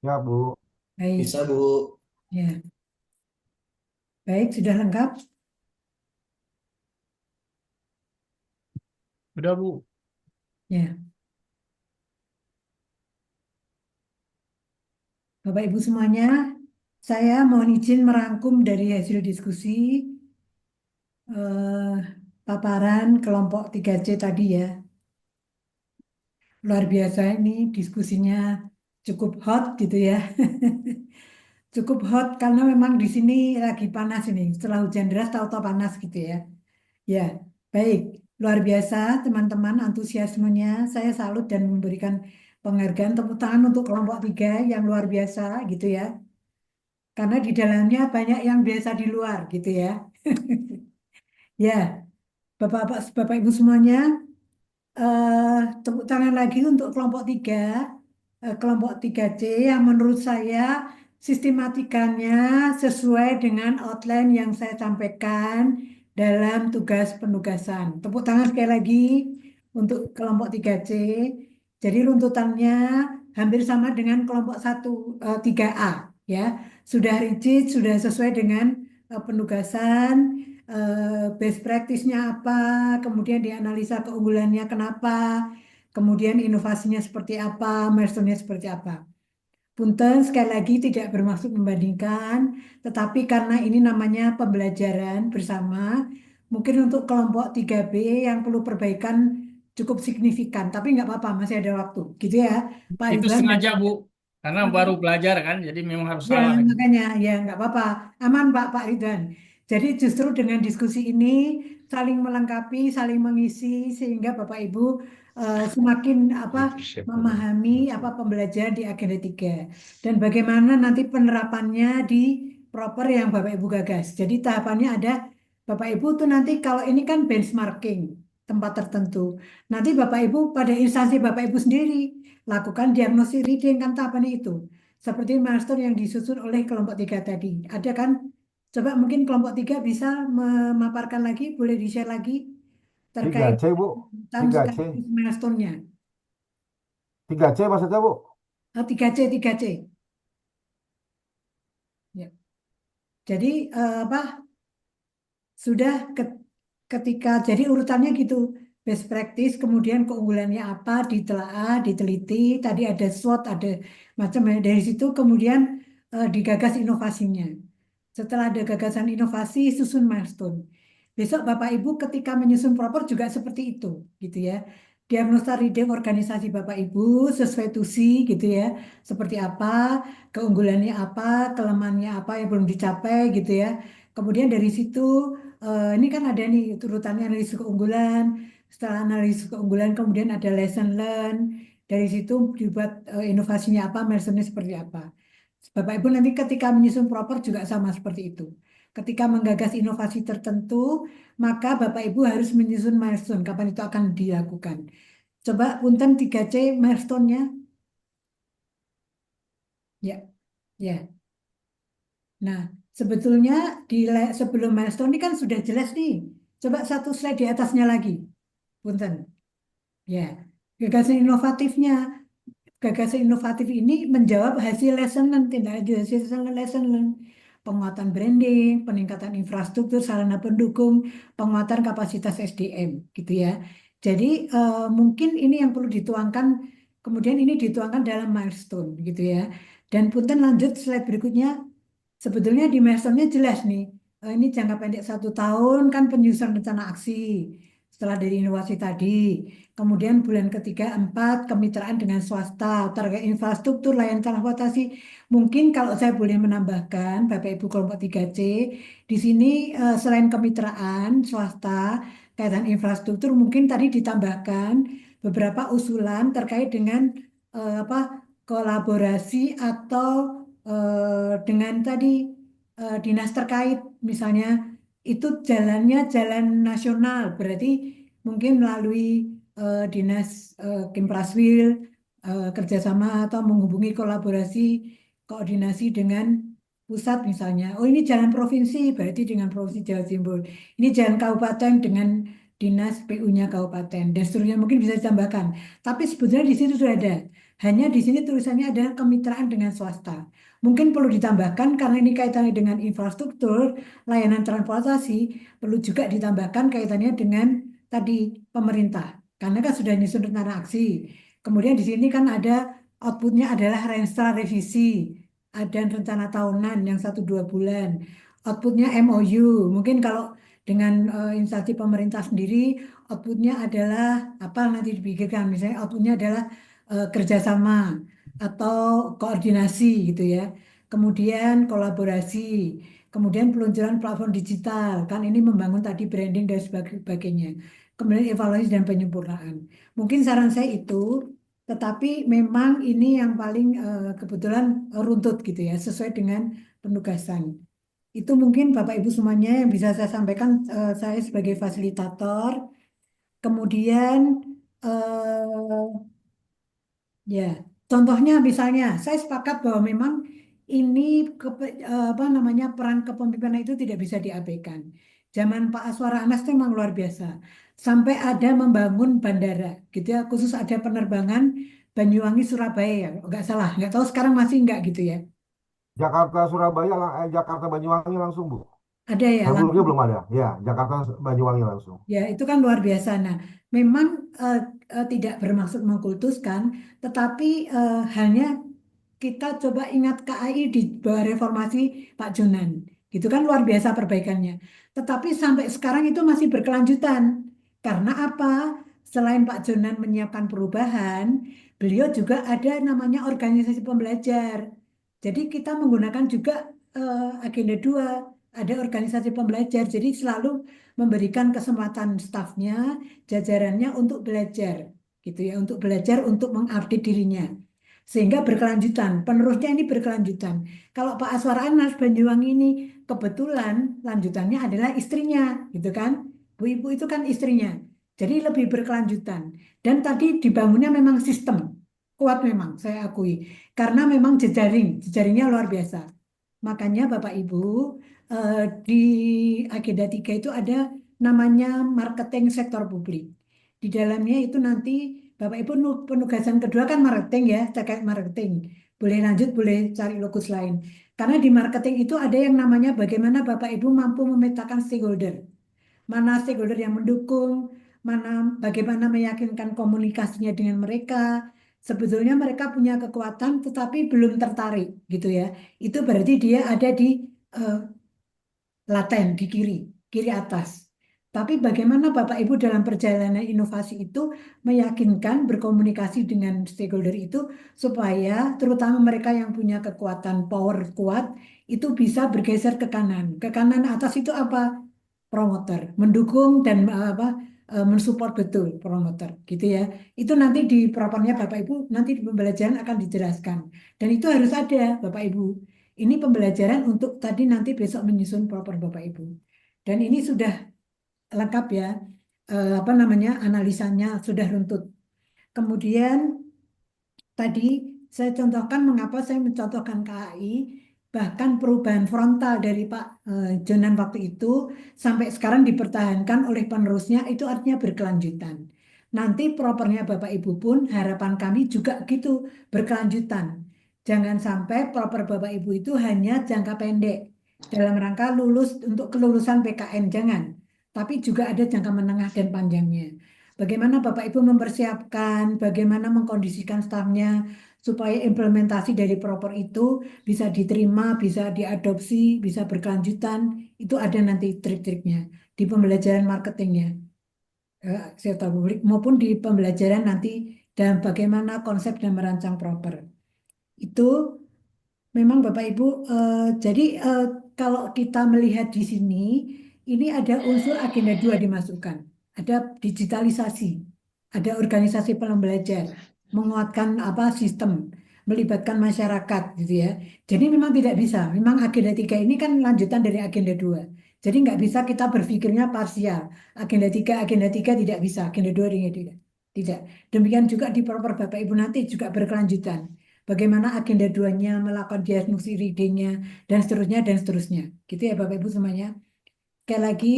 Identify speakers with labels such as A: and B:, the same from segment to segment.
A: Ya, Bu.
B: Baik,
C: Bisa, Bu.
B: ya. Baik, sudah lengkap.
A: Udah, Bu.
B: Ya, Bapak Ibu semuanya, saya mohon izin merangkum dari hasil diskusi eh, paparan kelompok 3C tadi ya. Luar biasa ini diskusinya cukup hot gitu ya. Cukup hot karena memang di sini lagi panas ini. Setelah hujan deras tahu-tahu panas gitu ya. Ya, baik. Luar biasa teman-teman antusiasmenya. Saya salut dan memberikan penghargaan tepuk tangan untuk kelompok 3 yang luar biasa gitu ya. Karena di dalamnya banyak yang biasa di luar gitu ya. Ya, Bapak Ibu semuanya, tepuk tangan lagi untuk kelompok 3, kelompok 3C yang menurut saya sistematikanya sesuai dengan outline yang saya sampaikan dalam tugas penugasan. Tepuk tangan sekali lagi untuk kelompok 3C. Jadi runtutannya hampir sama dengan kelompok 3A ya. Sudah rigid, sudah sesuai dengan penugasan, best practice-nya apa, kemudian dianalisa keunggulannya kenapa, kemudian inovasinya seperti apa, milestone-nya seperti apa. Punten, sekali lagi tidak bermaksud membandingkan, tetapi karena ini namanya pembelajaran bersama, mungkin untuk kelompok 3B yang perlu perbaikan cukup signifikan, tapi nggak apa-apa, masih ada waktu. Gitu ya, Pak
A: Itu
B: Ridwan dan
A: sengaja, Bu. Karena baru belajar kan, jadi memang harus
B: ya,
A: salah gitu.
B: makanya ya nggak apa-apa, aman Pak Ridwan. Jadi justru dengan diskusi ini saling melengkapi, saling mengisi sehingga Bapak Ibu semakin apa memahami apa pembelajaran di agenda 3 dan bagaimana nanti penerapannya di proper yang Bapak Ibu gagas. Jadi tahapannya ada Bapak Ibu tuh nanti kalau ini kan benchmarking tempat tertentu. Nanti Bapak Ibu pada instansi Bapak Ibu sendiri lakukan diagnosis reading kan tahapannya itu seperti milestone yang disusun oleh kelompok 3 tadi. Ada kan? Coba mungkin kelompok 3 bisa memaparkan lagi, boleh di-share lagi terkait
A: 3C, Bu.
B: tentang
A: 3C.
B: sekaligus milestone-nya.
A: 3C maksudnya, Bu.
B: 3C, 3C. Ya. Jadi apa? Sudah ketika jadi urutannya gitu. Best practice, kemudian keunggulannya apa, ditelaah, diteliti. Tadi ada SWOT, ada macam dari situ kemudian digagas inovasinya. Setelah ada gagasan inovasi, susun milestone. Besok Bapak Ibu ketika menyusun proper juga seperti itu, gitu ya. Diagnosa reading organisasi Bapak Ibu sesuai tusi, gitu ya. Seperti apa, keunggulannya apa, kelemahannya apa yang belum dicapai, gitu ya. Kemudian dari situ, ini kan ada nih urutannya analisis keunggulan. Setelah analisis keunggulan, kemudian ada lesson learn. Dari situ dibuat inovasinya apa, milestone-nya seperti apa. Bapak Ibu nanti ketika menyusun proper juga sama seperti itu. Ketika menggagas inovasi tertentu, maka Bapak Ibu harus menyusun milestone kapan itu akan dilakukan. Coba punten 3C milestone-nya. Ya, ya. Nah, sebetulnya sebelum milestone ini kan sudah jelas nih. Coba satu slide di atasnya lagi. Punten. Ya. Gagasan inovatifnya. Gagasan inovatif ini menjawab hasil lesson learn, tindak lanjut hasil lesson learn, penguatan branding, peningkatan infrastruktur, sarana pendukung, penguatan kapasitas SDM, gitu ya. Jadi mungkin ini yang perlu dituangkan, kemudian ini dituangkan dalam milestone, gitu ya. Dan punten lanjut slide berikutnya, sebetulnya di milestone-nya jelas nih, ini jangka pendek 1 tahun kan penyusunan rencana aksi setelah dari inovasi tadi. Kemudian bulan ketiga, empat, kemitraan dengan swasta, target infrastruktur, layanan transportasi. Mungkin kalau saya boleh menambahkan, Bapak Ibu kelompok 3C, di sini selain kemitraan swasta, kaitan infrastruktur, mungkin tadi ditambahkan beberapa usulan terkait dengan apa kolaborasi atau dengan tadi dinas terkait, misalnya itu jalannya jalan nasional, berarti mungkin melalui dinas Kimpraswil kerjasama atau menghubungi kolaborasi koordinasi dengan pusat misalnya. Oh ini jalan provinsi berarti dengan Provinsi Jawa Timur. Ini jalan kabupaten dengan dinas PU-nya kabupaten dan seterusnya mungkin bisa ditambahkan. Tapi sebetulnya di situ sudah ada. Hanya di sini tulisannya adalah kemitraan dengan swasta. Mungkin perlu ditambahkan karena ini kaitannya dengan infrastruktur, layanan transportasi, perlu juga ditambahkan kaitannya dengan tadi pemerintah. Karena kan sudah nyusun rencana aksi. Kemudian di sini kan ada outputnya adalah renstra revisi, ada rencana tahunan yang 1-2 bulan. Outputnya MOU. Mungkin kalau dengan instansi pemerintah sendiri, outputnya adalah apa nanti dipikirkan. Misalnya outputnya adalah kerjasama atau koordinasi gitu ya. Kemudian kolaborasi, kemudian peluncuran platform digital, kan ini membangun tadi branding dan sebagainya. Kemudian evaluasi dan penyempurnaan. Mungkin saran saya itu, tetapi memang ini yang paling kebetulan runtut gitu ya, sesuai dengan penugasan. Itu mungkin Bapak Ibu semuanya yang bisa saya sampaikan, saya sebagai fasilitator. Kemudian ya, contohnya misalnya, saya sepakat bahwa memang ini apa namanya peran kepemimpinan itu tidak bisa diabaikan. Zaman Pak Aswara Anas itu memang luar biasa. Sampai ada membangun bandara, gitu ya, khusus ada penerbangan Banyuwangi Surabaya ya, nggak salah, nggak tahu sekarang masih nggak gitu ya.
A: Jakarta Surabaya, Jakarta Banyuwangi langsung Bu.
B: Ada ya
A: Sebelumnya
B: langsung.
A: belum ada. Ya, Jakarta Banyuwangi langsung.
B: Ya, itu kan luar biasa. Nah, memang eh, tidak bermaksud mengkultuskan, tetapi hanya kita coba ingat KAI di bawah reformasi Pak Jonan. Gitu kan luar biasa perbaikannya. Tetapi sampai sekarang itu masih berkelanjutan. Karena apa? Selain Pak Jonan menyiapkan perubahan, beliau juga ada namanya organisasi pembelajar. Jadi kita menggunakan juga agenda 2, ada organisasi pembelajar. Jadi selalu memberikan kesempatan stafnya, jajarannya untuk belajar, gitu ya, untuk belajar, untuk mengupdate dirinya. Sehingga berkelanjutan, penerusnya ini berkelanjutan. Kalau Pak Aswar Anas Banyuwangi ini kebetulan lanjutannya adalah istrinya, gitu kan? Bu Ibu itu kan istrinya. Jadi lebih berkelanjutan. Dan tadi dibangunnya memang sistem, kuat memang, saya akui. Karena memang jejaringnya luar biasa. Makanya Bapak Ibu, eh, di agenda 3 itu ada namanya marketing sektor publik. Di dalamnya itu nanti Bapak Ibu penugasan kedua kan marketing ya, terkait marketing. Boleh lanjut, boleh cari lokus lain. Karena di marketing itu ada yang namanya bagaimana Bapak Ibu mampu memetakan stakeholder. Mana stakeholder yang mendukung, mana bagaimana meyakinkan komunikasinya dengan mereka. Sebetulnya mereka punya kekuatan tetapi belum tertarik gitu ya. Itu berarti dia ada di eh, laten di kiri atas. Tapi bagaimana Bapak Ibu dalam perjalanan inovasi itu meyakinkan berkomunikasi dengan stakeholder itu supaya terutama mereka yang punya kekuatan power kuat itu bisa bergeser ke kanan. Ke kanan atas itu apa? Promoter, mendukung dan mensupport betul promoter gitu ya. Itu nanti di propernya Bapak Ibu nanti di pembelajaran akan dijelaskan. Dan itu harus ada Bapak Ibu. Ini pembelajaran untuk tadi nanti besok menyusun proper Bapak Ibu. Dan ini sudah lengkap ya, apa namanya analisanya sudah runtut. Kemudian tadi saya contohkan mengapa saya mencontohkan KAI, bahkan perubahan frontal dari Pak Jonan waktu itu sampai sekarang dipertahankan oleh penerusnya itu artinya berkelanjutan. Nanti propernya Bapak Ibu pun harapan kami juga gitu berkelanjutan. Jangan sampai proper Bapak Ibu itu hanya jangka pendek dalam rangka lulus untuk kelulusan PKN, jangan. Tapi juga ada jangka menengah dan panjangnya. Bagaimana Bapak Ibu mempersiapkan, bagaimana mengkondisikan stafnya supaya implementasi dari proper itu bisa diterima, bisa diadopsi, bisa berkelanjutan. Itu ada nanti trik-triknya di pembelajaran marketingnya, sektor publik maupun di pembelajaran nanti dan bagaimana konsep dan merancang proper. Itu memang Bapak Ibu, jadi kalau kita melihat di sini, ini ada unsur agenda 2 dimasukkan. Ada digitalisasi, ada organisasi pembelajar, menguatkan apa sistem, melibatkan masyarakat gitu ya. Jadi memang tidak bisa, memang agenda 3 ini kan lanjutan dari agenda 2. Jadi nggak bisa kita berpikirnya parsial. Agenda 3 tidak bisa, agenda 2 tidak. Tidak. Demikian juga di proper Bapak Ibu nanti juga berkelanjutan. Bagaimana agenda 2-nya melakukan diagnosis readingnya dan seterusnya dan seterusnya. Gitu ya Bapak Ibu semuanya. Sekali lagi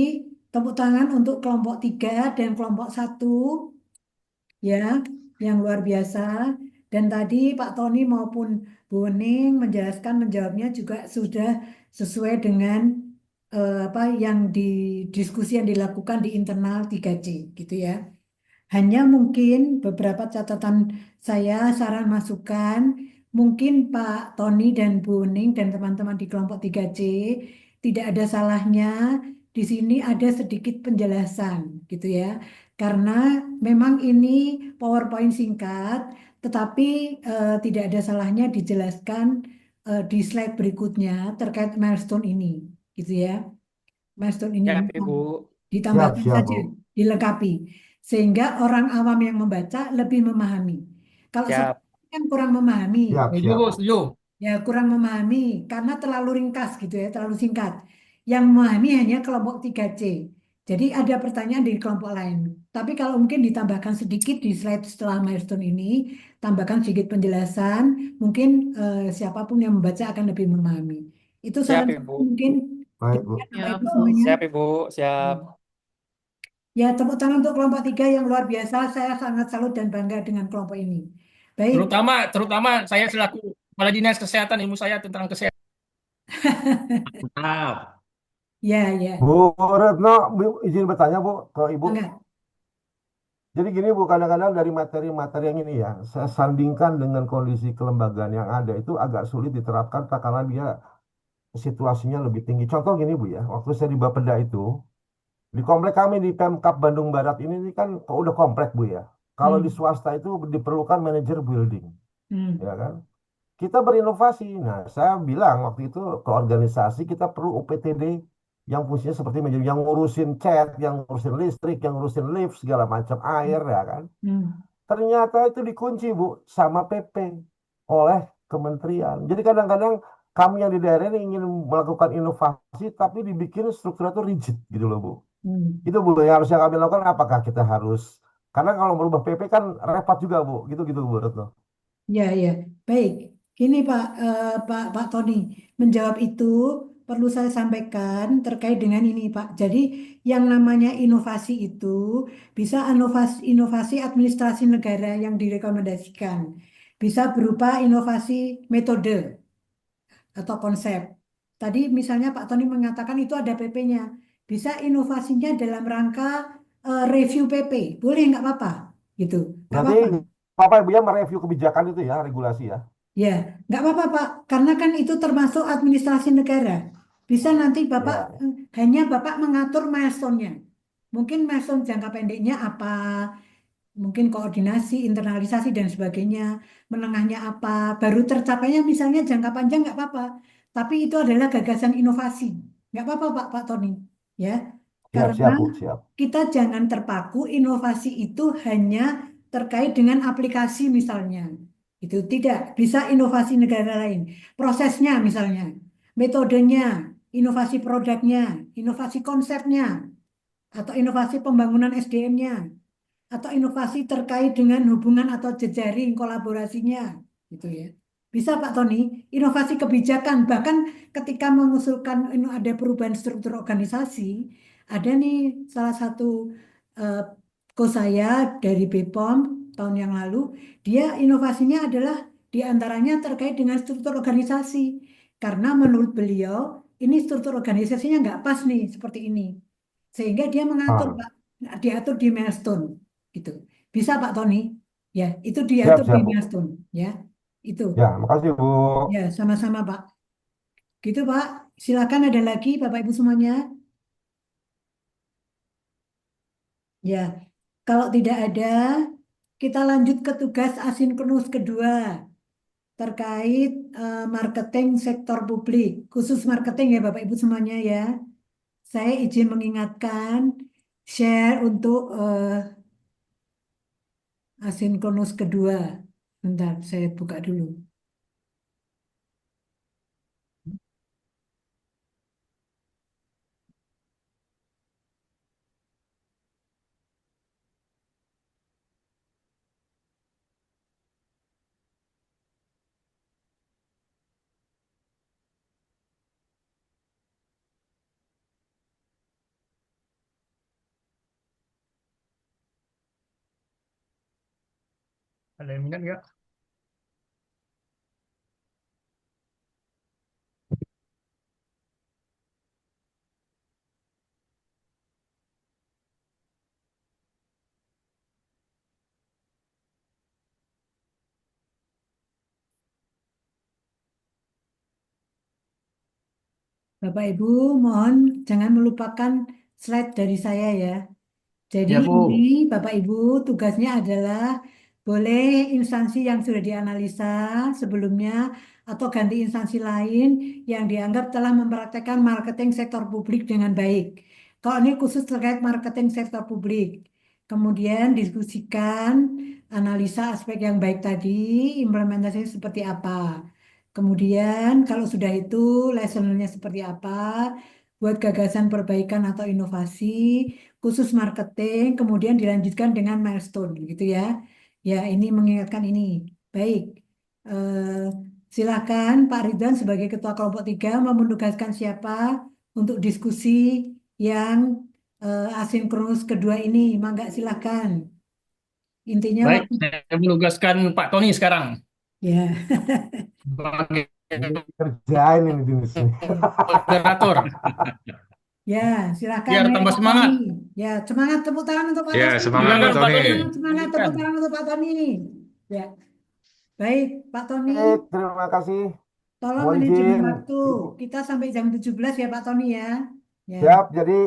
B: tepuk tangan untuk kelompok 3 dan kelompok 1 ya yang luar biasa. Dan tadi Pak Tony maupun Bu Ning menjelaskan menjawabnya juga sudah sesuai dengan apa yang di diskusi yang dilakukan di internal 3C gitu ya. Hanya mungkin beberapa catatan saya, saran masukan, mungkin Pak Tony dan Bu Ning dan teman-teman di kelompok 3C tidak ada salahnya di sini ada sedikit penjelasan gitu ya. Karena memang ini PowerPoint singkat, tetapi tidak ada salahnya dijelaskan di slide berikutnya terkait milestone ini gitu ya. Milestone ini
C: Siap, Ibu.
A: Siap,
B: ditambahkan
A: siap,
B: saja,
A: Bu.
B: dilengkapi, sehingga orang awam yang membaca lebih memahami. Kalau
C: Siap.
B: sekarang kan kurang memahami,
A: Siap,
C: Setuju,
A: siap,
C: Bu.
A: Bu.
C: Setuju.
B: ya kurang memahami karena terlalu ringkas gitu ya, terlalu singkat. Yang memahami hanya kelompok 3C. Jadi ada pertanyaan dari kelompok lain. Tapi kalau mungkin ditambahkan sedikit di slide setelah milestone ini, tambahkan sedikit penjelasan, mungkin siapapun yang membaca akan lebih memahami. Itu
C: Siap,
B: saran saya
C: Ibu.
B: mungkin
A: Baik, Bu.
B: demikian Bapak
D: Ya,
B: Ibu
D: Bu.
B: semuanya.
C: Siap, Ibu. Siap.
B: Ya, tepuk tangan untuk kelompok 3 yang luar biasa. Saya sangat salut dan bangga dengan kelompok ini. Baik,
D: Terutama saya selaku Kepala Dinas Kesehatan, ilmu saya tentang kesehatan. Mantap.
B: ya, ya.
A: Bu Retno, Bu, izin bertanya, Bu, ke Ibu.
B: Enggak.
A: Jadi gini, Bu, kadang-kadang dari materi-materi yang ini ya, saya sandingkan dengan kondisi kelembagaan yang ada, itu agak sulit diterapkan karena dia situasinya lebih tinggi. Contoh gini, Bu, ya, waktu saya di Bapeda itu, di komplek kami di Pemkab Bandung Barat ini kan udah komplek, Bu, ya. Kalau di
B: Hmm,
A: swasta itu diperlukan manajer building,
B: hmm,
A: ya kan? Kita berinovasi. Nah, saya bilang waktu itu ke organisasi kita perlu UPTD yang fungsinya seperti manajemen, yang ngurusin cat, yang ngurusin listrik, yang ngurusin lift, segala macam air, ya kan?
B: hmm,
A: Ternyata itu dikunci, Bu, sama PP oleh kementerian. Jadi kadang-kadang kami yang di daerah ini ingin melakukan inovasi, tapi dibikin strukturnya itu rigid gitu loh, Bu.
B: hmm.
A: Itu, Bu, yang harusnya kami lakukan apakah kita harus, karena kalau merubah PP kan repot juga, Bu. Gitu-gitu, Bu Retno.
B: Ya, ya. Baik. Gini Pak Tony, menjawab itu perlu saya sampaikan terkait dengan ini, Pak. Jadi yang namanya inovasi itu bisa inovasi, inovasi administrasi negara yang direkomendasikan. Bisa berupa inovasi metode atau konsep. Tadi misalnya Pak Tony mengatakan itu ada PP-nya. Bisa inovasinya dalam rangka review PP. Boleh nggak apa-apa gitu. Nggak
A: Berarti
B: apa-apa.
A: Bapak Ibu ya mereview kebijakan itu ya, regulasi ya.
B: Ya, nggak apa-apa Pak. Karena kan itu termasuk administrasi negara. Bisa nanti Bapak
A: Ya,
B: hanya Bapak mengatur milestone-nya. Mungkin milestone jangka pendeknya apa, mungkin koordinasi, internalisasi dan sebagainya. Menengahnya apa, baru tercapainya misalnya jangka panjang nggak apa-apa. Tapi itu adalah gagasan inovasi. Nggak apa-apa Pak Tony. Ya,
A: siap,
B: karena
A: siap, Bu, siap.
B: kita jangan terpaku inovasi itu hanya terkait dengan aplikasi misalnya. Itu tidak bisa inovasi negara lain. Prosesnya misalnya, metodenya, inovasi produknya, inovasi konsepnya, atau inovasi pembangunan SDM-nya atau inovasi terkait dengan hubungan atau jejaring kolaborasinya gitu ya. Bisa Pak Tony, inovasi kebijakan bahkan ketika mengusulkan ada perubahan struktur organisasi, ada nih salah satu eh, saya dari BPOM tahun yang lalu, dia inovasinya adalah diantaranya terkait dengan struktur organisasi. Karena menurut beliau, ini struktur organisasinya nggak pas nih seperti ini. Sehingga dia mengatur,
A: Ah,
B: Pak, diatur di milestone gitu. Bisa Pak Tony? Ya, itu
A: siap,
B: diatur di
A: siap, Bu.
B: milestone ya. Itu.
A: Ya, makasih, Bu.
B: Ya, sama-sama Pak. Gitu Pak. Silakan ada lagi Bapak Ibu semuanya. Ya, kalau tidak ada, kita lanjut ke tugas asinkronus kedua terkait marketing sektor publik, khusus marketing ya Bapak Ibu semuanya ya. Saya izin mengingatkan share untuk asinkronus kedua. Bentar, saya buka dulu.
D: Ada yang minat nggak?
B: Bapak Ibu, mohon jangan melupakan slide dari saya ya. Jadi
D: Ya,
B: ini
D: Bu.
B: Bapak Ibu tugasnya adalah boleh instansi yang sudah dianalisa sebelumnya atau ganti instansi lain yang dianggap telah mempraktekkan marketing sektor publik dengan baik. Kalau ini khusus terkait marketing sektor publik. Kemudian diskusikan analisa aspek yang baik tadi, implementasinya seperti apa. Kemudian kalau sudah itu lessonnya seperti apa, buat gagasan perbaikan atau inovasi khusus marketing, kemudian dilanjutkan dengan milestone gitu ya. Ya, ini mengingatkan ini. Baik, eh, silakan Pak Ridwan sebagai Ketua Kelompok 3 mau menugaskan siapa untuk diskusi yang asinkronus kedua ini. Mangga silakan. Intinya
D: Baik,
B: waktu
D: saya menugaskan Pak Tony sekarang
B: ya,
D: sebagai
A: Ini kerjain ini Dinis nih.
D: moderator.
B: ya silakan
D: Biar
B: ya
D: tambah
B: Pak Tony.
D: semangat.
B: Ya, semangat tepuk tangan untuk Pak
C: Ya,
B: Tony.
C: semangat Pak
D: Silakan Pak
C: Tony.
D: Tony.
B: Semangat, semangat
D: Silakan.
B: tepuk tangan untuk Pak Tony. Ya, baik Pak Tony.
A: Baik, terima kasih.
B: Tolong
A: Mohon
B: manajemen
A: izin,
B: waktu.
A: Ibu.
B: Kita sampai jam 17 ya Pak Tony ya. Ya,
A: Siap, jadi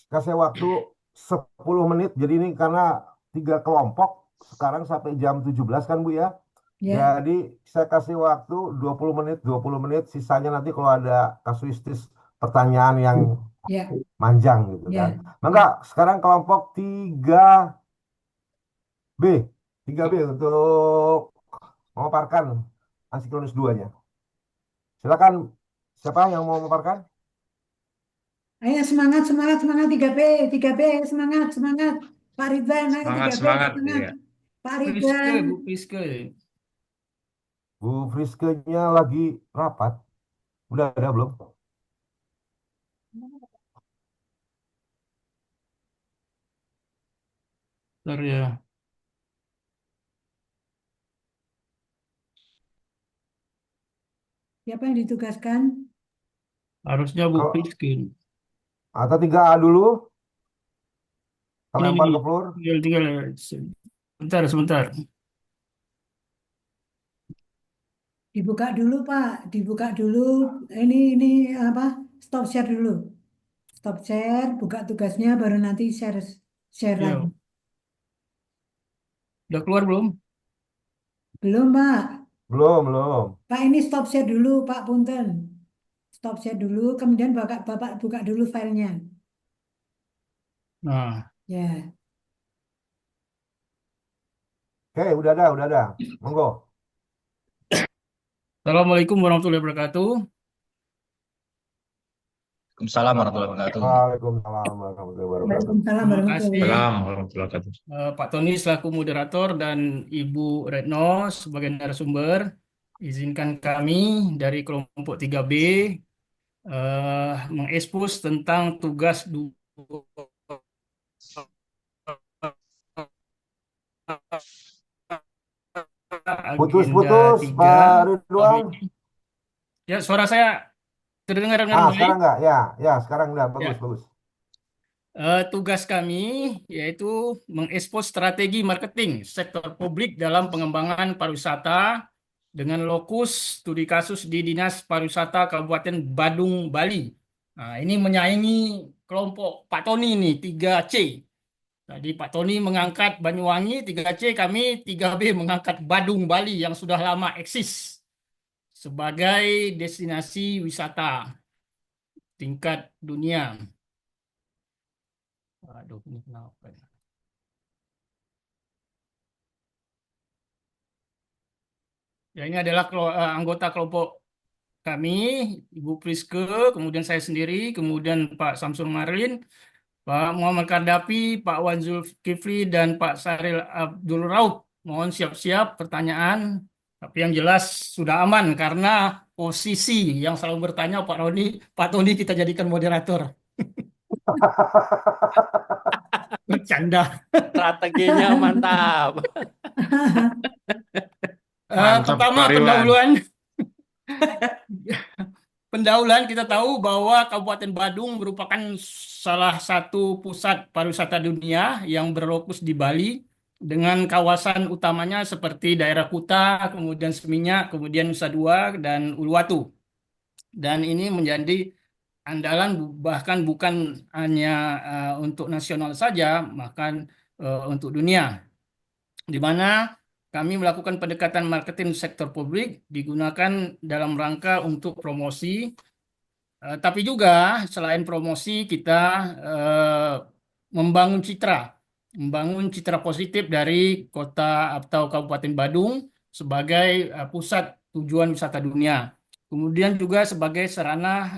A: kasih waktu 10 menit. Jadi ini karena 3 kelompok, sekarang sampai jam 17 kan Bu ya.
B: ya,
A: Jadi saya kasih waktu 20 menit, 20 menit. Sisanya nanti kalau ada kasuistis pertanyaan yang
B: ya,
A: manjang gitu kan.
B: ya,
A: Maka
B: ya.
A: sekarang kelompok 3B. 3B untuk memaparkan asinkronus 2-nya. Silakan, siapa yang mau memaparkan?
B: Ayo semangat, semangat, semangat 3B, 3B, semangat, semangat. Pak Ridwan, ayo
C: Semangat,
B: 3B,
C: semangat.
B: semangat.
C: Iya.
B: Pak
D: Priske,
B: Ridwan,
D: Bu Priske.
A: Bu Friske-nya lagi rapat. Udah ada belum?
D: Bentar ya.
B: siapa yang ditugaskan?
D: Harusnya Bu
A: Kalau
D: Priske.
A: atau 3A dulu,
D: Ini,
A: kelempar
D: ini.
A: ke floor.
D: Tinggal. Sebentar, sebentar.
B: Dibuka dulu Pak, dibuka dulu. Ini apa? Stop share dulu. Stop share, buka tugasnya, baru nanti share share lagi.
D: Ya, udah keluar belum?
B: Belum Pak.
A: Belum, belum.
B: Pak ini stop share dulu Pak Punten. Stop share dulu, kemudian Bapak buka dulu filenya.
D: Nah,
B: Ya,
A: Oke, udah ada, udah ada. Monggo.
D: Assalamualaikum warahmatullahi wabarakatuh.
C: Waalaikumsalam warahmatullahi wabarakatuh.
A: Waalaikumsalam warahmatullahi wabarakatuh.
B: Waalaikumsalam
D: Terima
B: warahmatullahi
D: kasih
B: wabarakatuh.
C: Waalaikumsalam warahmatullahi wabarakatuh.
D: Pak Tony selaku moderator dan Ibu Retno sebagai narasumber. Izinkan kami dari kelompok 3B mengekspos tentang tugas dua agenda
A: Putus-putus,
D: 3
A: Pak
D: tahun
A: Ridwan.
D: ini. Ya, suara saya terdengar dengan baik.
A: Sekarang enggak? Ya, ya, sekarang udah. Bagus,
D: Ya,
A: bagus.
D: tugas kami yaitu mengekspos strategi marketing sektor publik dalam pengembangan pariwisata dengan lokus studi kasus di Dinas Pariwisata Kabupaten Badung, Bali. Nah, ini menyaingi kelompok Pak Tony ini 3C. Tadi Pak Tony mengangkat Banyuwangi 3C, kami 3B mengangkat Badung, Bali yang sudah lama eksis sebagai destinasi wisata tingkat dunia. Aduh, ini kenapa? Ya, ini adalah anggota kelompok kami, Ibu Priske, kemudian saya sendiri, kemudian Pak Samsul Marin, Pak Muhammad Kardapi, Pak Wan Zulkifli, dan Pak Saril Abdul Raub. Mohon siap-siap pertanyaan, tapi yang jelas sudah aman karena posisi yang selalu bertanya Pak Tony kita jadikan moderator. Bercanda.
E: Strateginya mantap.
C: Mantap,
D: Pertama,
C: Pak Riwan.
D: pendahuluan kita tahu bahwa Kabupaten Badung merupakan salah satu pusat pariwisata dunia yang berlokus di Bali dengan kawasan utamanya seperti daerah Kuta, kemudian Seminyak, kemudian Nusa Dua dan Uluwatu. Dan ini menjadi andalan bahkan bukan hanya untuk nasional saja, bahkan untuk dunia, di mana kami melakukan pendekatan marketing sektor publik digunakan dalam rangka untuk promosi. Tapi juga selain promosi kita eh, membangun citra positif dari kota atau Kabupaten Badung sebagai pusat tujuan wisata dunia. Kemudian juga sebagai sarana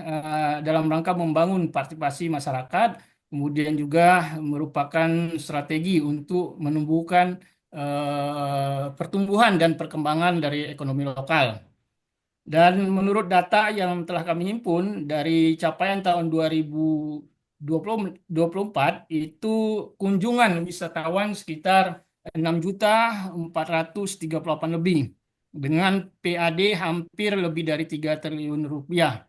D: dalam rangka membangun partisipasi masyarakat, kemudian juga merupakan strategi untuk menumbuhkan pertumbuhan dan perkembangan dari ekonomi lokal. Dan menurut data yang telah kami himpun dari capaian tahun 2024 itu kunjungan wisatawan sekitar 6.438 lebih dengan PAD hampir lebih dari 3 triliun rupiah,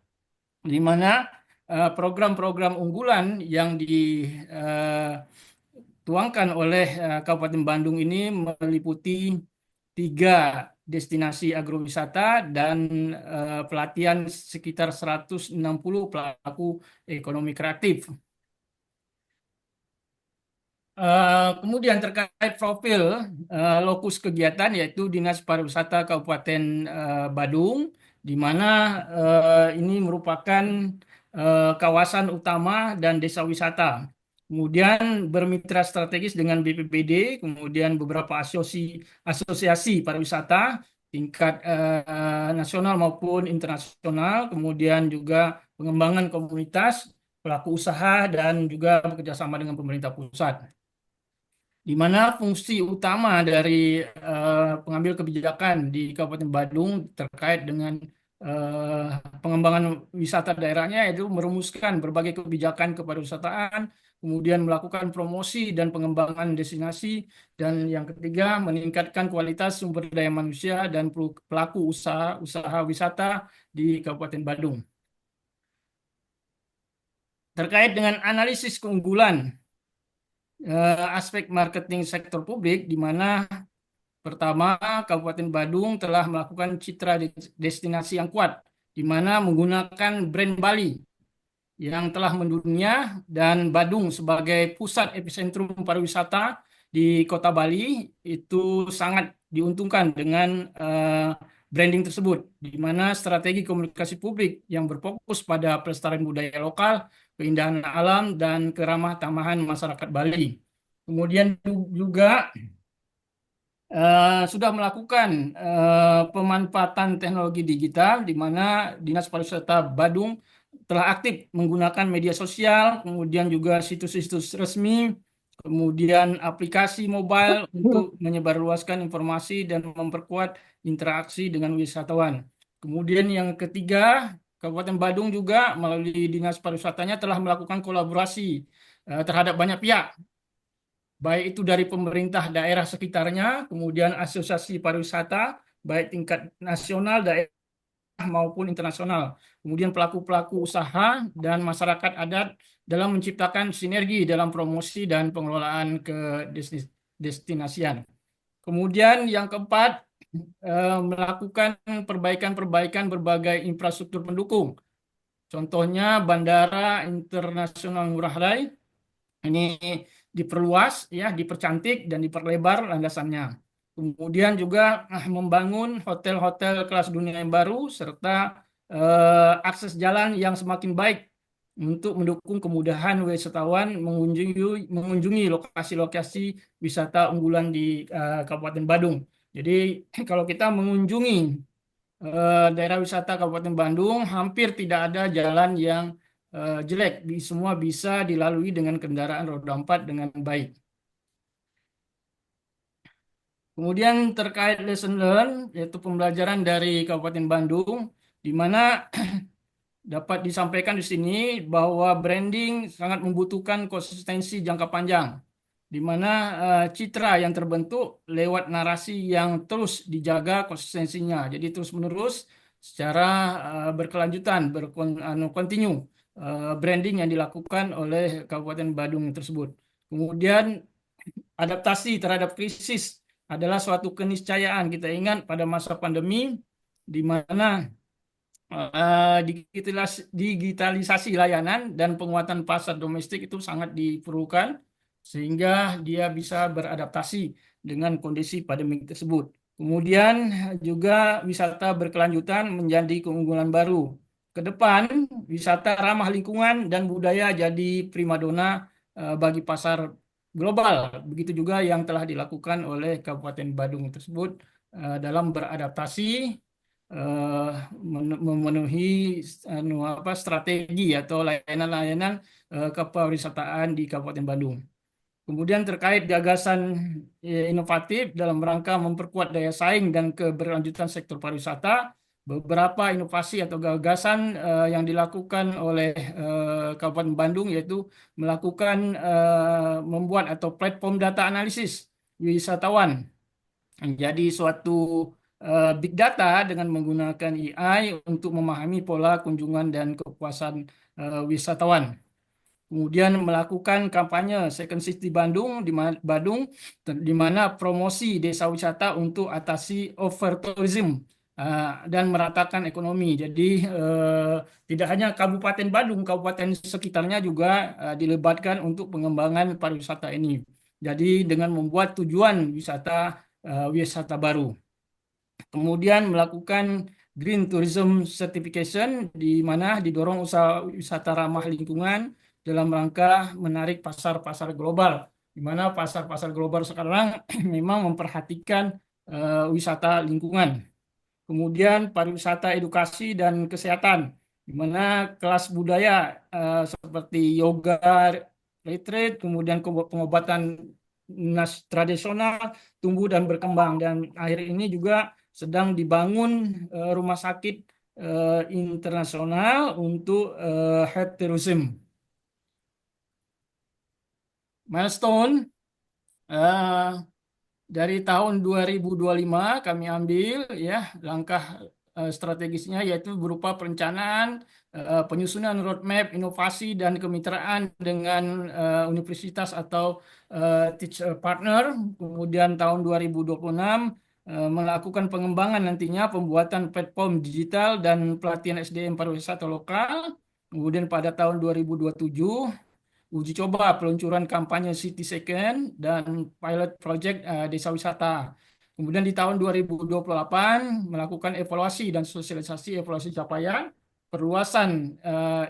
D: di mana program-program unggulan yang dituangkan oleh Kabupaten Bandung ini meliputi 3 destinasi agrowisata dan pelatihan sekitar 160 pelaku ekonomi kreatif. Kemudian terkait profil lokus kegiatan yaitu Dinas Pariwisata Kabupaten Badung, di mana ini merupakan kawasan utama dan desa wisata. Kemudian bermitra strategis dengan BPBD, kemudian beberapa asosiasi pariwisata tingkat nasional maupun internasional, kemudian juga pengembangan komunitas, pelaku usaha, dan juga bekerjasama dengan pemerintah pusat, di mana fungsi utama dari pengambil kebijakan di Kabupaten Badung terkait dengan pengembangan wisata daerahnya yaitu merumuskan berbagai kebijakan kepariwisataan, kemudian melakukan promosi dan pengembangan destinasi, dan yang ketiga meningkatkan kualitas sumber daya manusia dan pelaku usaha wisata di Kabupaten Badung. Terkait dengan analisis keunggulan aspek marketing sektor publik, di mana pertama Kabupaten Badung telah melakukan citra destinasi yang kuat, di mana menggunakan brand Bali yang telah mendunia dan Badung sebagai pusat epicentrum pariwisata di Kota Bali itu sangat diuntungkan dengan branding tersebut, di mana strategi komunikasi publik yang berfokus pada pelestarian budaya lokal, keindahan alam, dan keramah tamahan masyarakat Bali. Kemudian juga sudah melakukan pemanfaatan teknologi digital, di mana Dinas Pariwisata Badung telah aktif menggunakan media sosial, kemudian juga situs-situs resmi, kemudian aplikasi mobile untuk menyebarluaskan informasi dan memperkuat interaksi dengan wisatawan. Kemudian yang ketiga, Kabupaten Badung juga melalui Dinas Pariwisatanya telah melakukan kolaborasi terhadap banyak pihak, baik itu dari pemerintah daerah sekitarnya, kemudian asosiasi pariwisata, baik tingkat nasional, daerah maupun internasional, kemudian pelaku-pelaku usaha dan masyarakat adat dalam menciptakan sinergi dalam promosi dan pengelolaan ke destinasian. Kemudian yang keempat, melakukan perbaikan-perbaikan berbagai infrastruktur pendukung. Contohnya Bandara Internasional Ngurah Rai ini diperluas, ya, dipercantik dan diperlebar landasannya. Kemudian juga membangun hotel-hotel kelas dunia yang baru serta akses jalan yang semakin baik untuk mendukung kemudahan wisatawan mengunjungi lokasi-lokasi wisata unggulan di Kabupaten Badung. Jadi kalau kita mengunjungi daerah wisata Kabupaten Bandung, hampir tidak ada jalan yang jelek, semua bisa dilalui dengan kendaraan roda 4 dengan baik. Kemudian terkait lesson learn, yaitu pembelajaran dari Kabupaten Bandung, di mana dapat disampaikan di sini bahwa branding sangat membutuhkan konsistensi jangka panjang, di mana citra yang terbentuk lewat narasi yang terus dijaga konsistensinya, jadi terus-menerus secara berkelanjutan, kontinu branding yang dilakukan oleh Kabupaten Badung tersebut. Kemudian adaptasi terhadap krisis adalah suatu keniscayaan. Kita ingat pada masa pandemi, di mana digitalisasi layanan dan penguatan pasar domestik itu sangat diperlukan sehingga dia bisa beradaptasi dengan kondisi pandemi tersebut. Kemudian juga wisata berkelanjutan menjadi keunggulan baru. Ke depan, wisata ramah lingkungan dan budaya jadi primadona bagi pasar global. Begitu juga yang telah dilakukan oleh Kabupaten Badung tersebut dalam beradaptasi memenuhi strategi atau layanan-layanan kepariwisataan di Kabupaten Bandung. Kemudian terkait gagasan inovatif dalam rangka memperkuat daya saing dan keberlanjutan sektor pariwisata, beberapa inovasi atau gagasan yang dilakukan oleh Kabupaten Bandung yaitu melakukan membuat atau platform data analisis wisatawan menjadi suatu big data dengan menggunakan AI untuk memahami pola kunjungan dan kepuasan wisatawan. Kemudian melakukan kampanye Second City Bandung di mana promosi desa wisata untuk atasi overtourism dan meratakan ekonomi. Jadi tidak hanya Kabupaten Bandung, kabupaten sekitarnya juga dilibatkan untuk pengembangan pariwisata ini. Jadi dengan membuat tujuan wisata baru. Kemudian melakukan Green Tourism Certification di mana didorong usaha wisata ramah lingkungan dalam rangka menarik pasar-pasar global, di mana pasar-pasar global sekarang memang memperhatikan wisata lingkungan. Kemudian pariwisata edukasi dan kesehatan, di mana kelas budaya seperti yoga, retreat, kemudian pengobatan tradisional tumbuh dan berkembang, dan akhir ini juga sedang dibangun rumah sakit internasional untuk health tourism. Milestone dari tahun 2025 kami ambil ya langkah strategisnya yaitu berupa perencanaan, penyusunan roadmap, inovasi dan kemitraan dengan universitas atau teacher partner. Kemudian tahun 2026 melakukan pengembangan nantinya pembuatan platform digital dan pelatihan SDM pariwisata lokal. Kemudian pada tahun 2027 uji coba peluncuran kampanye City Second dan pilot project desa wisata. Kemudian di tahun 2028 melakukan evaluasi dan sosialisasi evaluasi capaian perluasan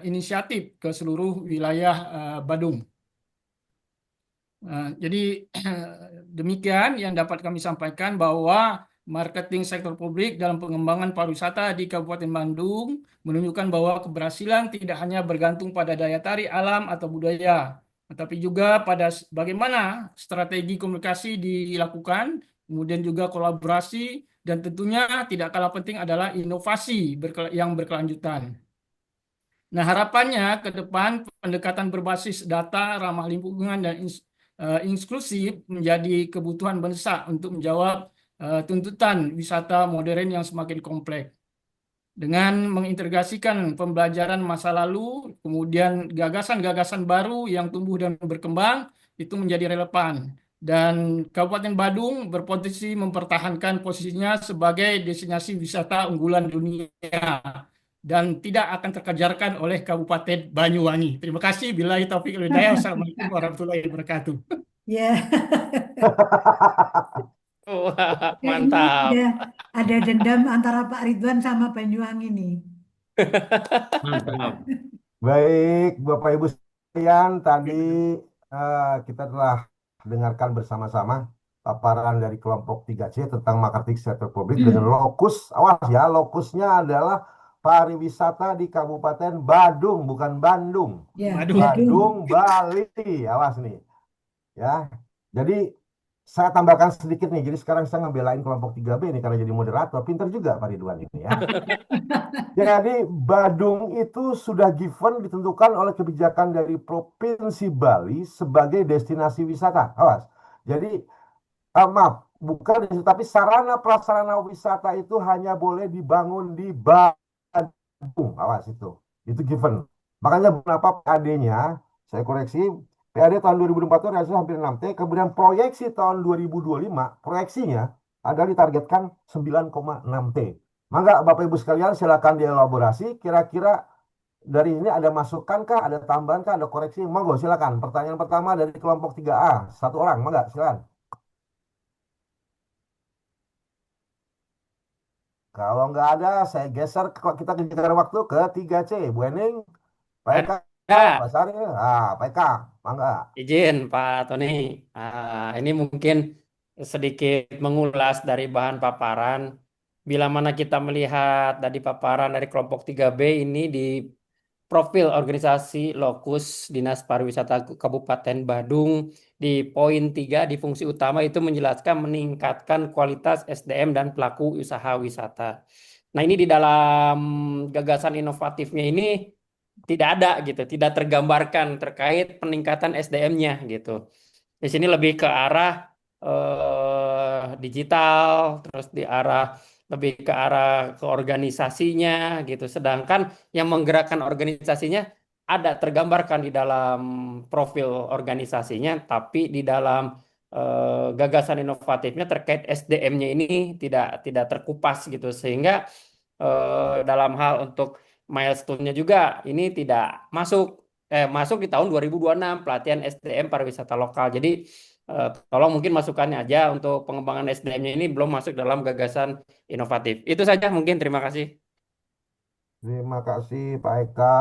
D: inisiatif ke seluruh wilayah Badung. Jadi demikian yang dapat kami sampaikan bahwa marketing sektor publik dalam pengembangan pariwisata di Kabupaten Bandung menunjukkan bahwa keberhasilan tidak hanya bergantung pada daya tarik alam atau budaya, tetapi juga pada bagaimana strategi komunikasi dilakukan, kemudian juga kolaborasi, dan tentunya tidak kalah penting adalah inovasi yang berkelanjutan. Nah, harapannya ke depan pendekatan berbasis data, ramah lingkungan, dan inklusif menjadi kebutuhan mendesak untuk menjawab tuntutan wisata modern yang semakin kompleks. Dengan mengintegrasikan pembelajaran masa lalu, kemudian gagasan-gagasan baru yang tumbuh dan berkembang, itu menjadi relevan. Dan Kabupaten Badung berpotensi mempertahankan posisinya sebagai destinasi wisata unggulan dunia dan tidak akan terkejarkan oleh Kabupaten Banyuwangi. Terima kasih. Billahi taufiq wal hidayah. Wassalamualaikum warahmatullahi wabarakatuh.
B: Ya,
E: Wah,
B: ini
E: mantap.
B: ada dendam antara Pak Ridwan sama Banyuwangi nih.
C: Mantap.
A: Baik, Bapak Ibu sekalian, tadi kita telah dengarkan bersama-sama paparan dari kelompok 3C tentang marketing sektor publik dengan lokus, awas ya, lokusnya adalah pariwisata di Kabupaten Badung, bukan Bandung.
B: Ya,
D: Badung.
A: Badung, Bali, awas nih. Ya, jadi saya tambahkan sedikit nih. Jadi sekarang saya ngebelain kelompok 3B ini karena jadi moderator. Pinter juga Pak Ridwan ini ya. Jadi Badung itu sudah given ditentukan oleh kebijakan dari Provinsi Bali sebagai destinasi wisata. Awas. Jadi maaf, bukan tapi sarana prasarana wisata itu hanya boleh dibangun di Badung. Awas itu. Itu given. Makanya kenapa PAD-nya saya koreksi PAD tahun 2024 itu realisasi hampir 6T, kemudian proyeksi tahun 2025, proyeksinya adalah ditargetkan 9,6T. Mangga Bapak Ibu sekalian silakan dielaborasi. Kira-kira dari ini ada masukan kah, ada tambahan kah, ada koreksi? Monggo silakan. Pertanyaan pertama dari kelompok 3A. Satu orang, mangga silakan. Kalau nggak ada, saya geser kita kejar waktu ke 3C. Bu Ening, Pak Eka, Pak
E: Ada
A: Sari, Pak Eka, mangga.
E: izin Pak Tony. Ini mungkin sedikit mengulas dari bahan paparan. Bila mana kita melihat dari paparan dari kelompok 3B ini di profil organisasi lokus Dinas Pariwisata Kabupaten Badung di poin 3 di fungsi utama itu menjelaskan meningkatkan kualitas SDM dan pelaku usaha wisata. Nah, ini di dalam gagasan inovatifnya ini tidak ada gitu, tidak tergambarkan terkait peningkatan SDM-nya gitu. Di sini lebih ke arah digital, terus di arah lebih ke arah ke organisasinya gitu. Sedangkan yang menggerakkan organisasinya ada tergambarkan di dalam profil organisasinya, tapi di dalam gagasan inovatifnya terkait SDM-nya ini tidak terkupas gitu, sehingga dalam hal untuk milestone-nya juga ini tidak masuk di tahun 2026 pelatihan SDM pariwisata lokal. Jadi tolong mungkin masukannya aja untuk pengembangan SDM-nya ini belum masuk dalam gagasan inovatif. Itu saja mungkin, terima kasih.
A: Terima kasih Pak Eka.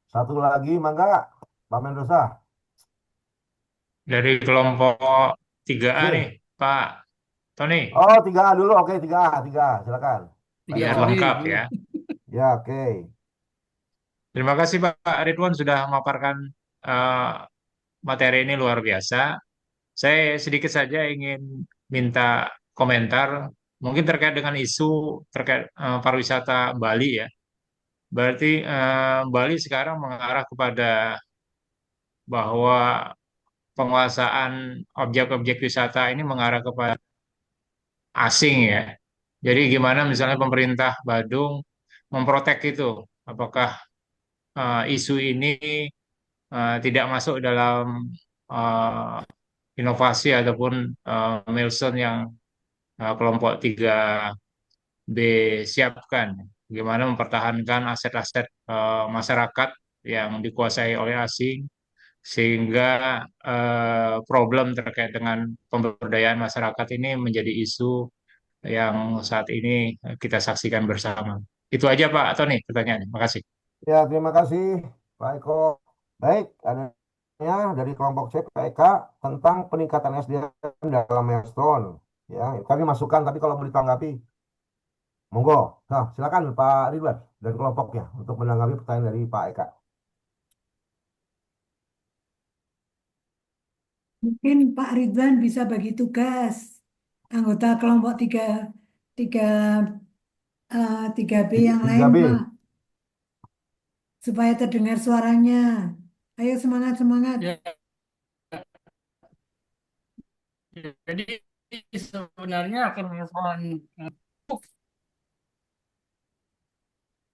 A: Satu lagi, mangga, Pak Mendoza.
C: Dari kelompok 3A nih,
A: C.
C: Pak Tony,
A: Oh, 3A dulu. Oke, 3A, 3A. Silakan. Pak
D: Tiga
C: biar
A: Eko.
D: B
C: lengkap
D: dulu.
C: ya.
A: Ya, oke.
C: Terima kasih Pak Ridwan sudah memaparkan eh, materi ini luar biasa. Saya sedikit saja ingin minta komentar, mungkin terkait dengan isu terkait pariwisata Bali ya. Berarti Bali sekarang mengarah kepada bahwa penguasaan objek-objek wisata ini mengarah kepada asing ya. Jadi gimana misalnya pemerintah Badung memprotek itu? Apakah isu ini tidak masuk dalam eh, inovasi ataupun milestone yang kelompok 3B siapkan? Bagaimana mempertahankan aset-aset masyarakat yang dikuasai oleh asing sehingga problem terkait dengan pemberdayaan masyarakat ini menjadi isu yang saat ini kita saksikan bersama. Itu aja Pak Tony pertanyaannya. Makasih.
A: Ya, terima kasih Pak Eko. Baik, adanya dari kelompok C, Pak Eka, tentang peningkatan SDM dalam milestone. Ya, kami masukkan, tapi kalau mau ditanggapi, monggo. Nah, silakan Pak Ridwan dan kelompoknya untuk menanggapi pertanyaan dari Pak Eka.
B: Mungkin Pak Ridwan bisa bagi tugas anggota kelompok tiga tiga 3B yang lain
A: 3B.
B: Pak, supaya terdengar suaranya. Ayo semangat semangat.
D: Ya, jadi sebenarnya akan respon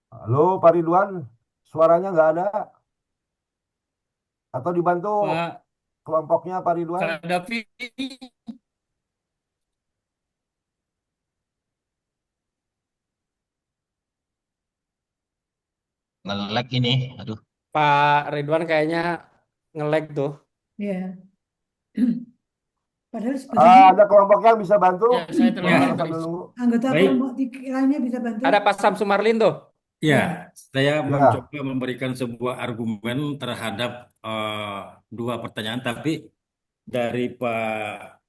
A: Halo Pak Ridwan, suaranya nggak ada atau dibantu
D: Pak
A: kelompoknya Pak Ridwan?
D: Kadafi.
C: Nge-lag ini, aduh.
E: Pak Ridwan kayaknya nge-lag tuh.
B: Ya. Padahal sebetulnya
A: Ada kelompoknya yang bisa bantu
D: Ya, saya terlambat Pak.
A: sambil nunggu.
B: anggota
F: Baik,
B: kelompok tiga lainnya bisa bantu.
E: Ada Pak Sam Sumarlin tuh.
F: ya,
B: Ya.
F: saya
A: Ya,
F: mencoba memberikan sebuah argumen terhadap dua pertanyaan, tapi dari Pak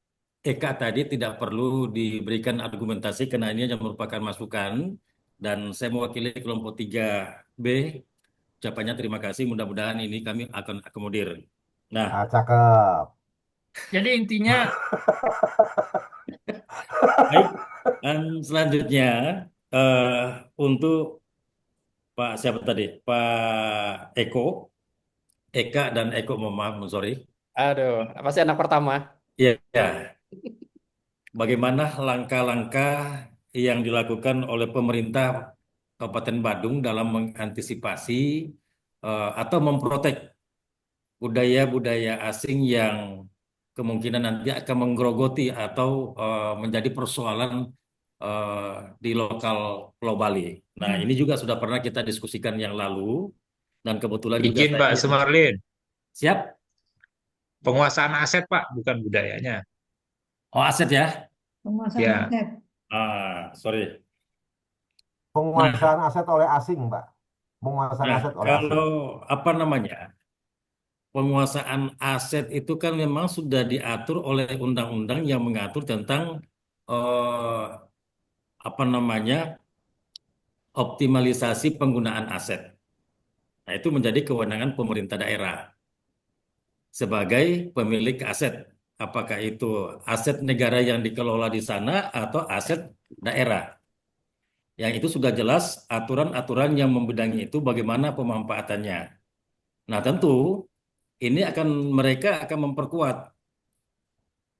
F: Eka tadi tidak perlu diberikan argumentasi karena ini hanya merupakan masukan dan saya mewakili kelompok 3B. Ucapannya terima kasih, mudah-mudahan ini kami akan akomodir. Nah,
A: cakep.
D: Jadi intinya
F: baik, dan selanjutnya eh, untuk Pak siapa tadi? Pak Eka dan Eko, mohon maaf, sorry.
E: Aduh, pasti anak pertama.
F: Ya, ya. Bagaimana langkah-langkah yang dilakukan oleh pemerintah Kabupaten Badung dalam mengantisipasi atau memprotek budaya-budaya asing yang kemungkinan nanti akan menggerogoti atau menjadi persoalan di lokal Pulau Bali. Nah,
B: Nah,
F: ini juga sudah pernah kita diskusikan yang lalu dan kebetulan juga
C: Izin
F: saya
C: Pak Sumarlin,
F: siap.
C: penguasaan aset Pak, bukan budayanya.
F: Oh, aset ya.
B: penguasaan
C: Ya,
B: aset.
F: Sorry.
A: Penguasaan
F: Nah,
A: aset oleh asing, Pak. Penguasaan
F: nah,
A: aset oleh asing.
F: kalau apa namanya? Penguasaan aset itu kan memang sudah diatur oleh undang-undang yang mengatur tentang eh, apa namanya? Optimalisasi penggunaan aset. Nah, itu menjadi kewenangan pemerintah daerah sebagai pemilik aset. Apakah itu aset negara yang dikelola di sana atau aset daerah. Yang itu sudah jelas aturan-aturan yang membedangi itu bagaimana pemanfaatannya. Nah, tentu ini mereka akan memperkuat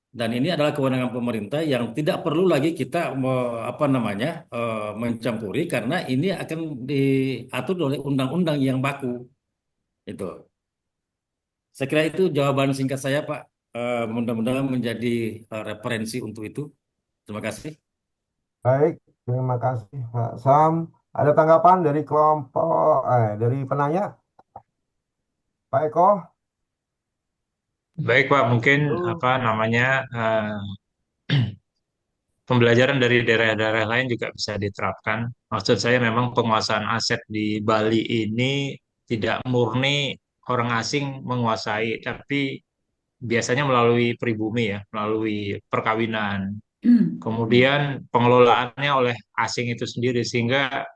F: dan ini adalah kewenangan pemerintah yang tidak perlu lagi kita apa namanya mencampuri karena ini akan diatur oleh undang-undang yang baku itu. Saya kira itu jawaban singkat saya, Pak. Mudah-mudahan menjadi referensi untuk itu. Terima kasih.
A: Baik, terima kasih Pak Sam. Ada tanggapan dari dari penanya, Pak Eko?
C: baik Pak, mungkin
A: Halo.
C: apa namanya pembelajaran dari daerah-daerah lain juga bisa diterapkan. Maksud saya memang penguasaan aset di Bali ini tidak murni orang asing menguasai, tapi biasanya melalui pribumi ya, melalui perkawinan. Kemudian pengelolaannya oleh asing itu sendiri sehingga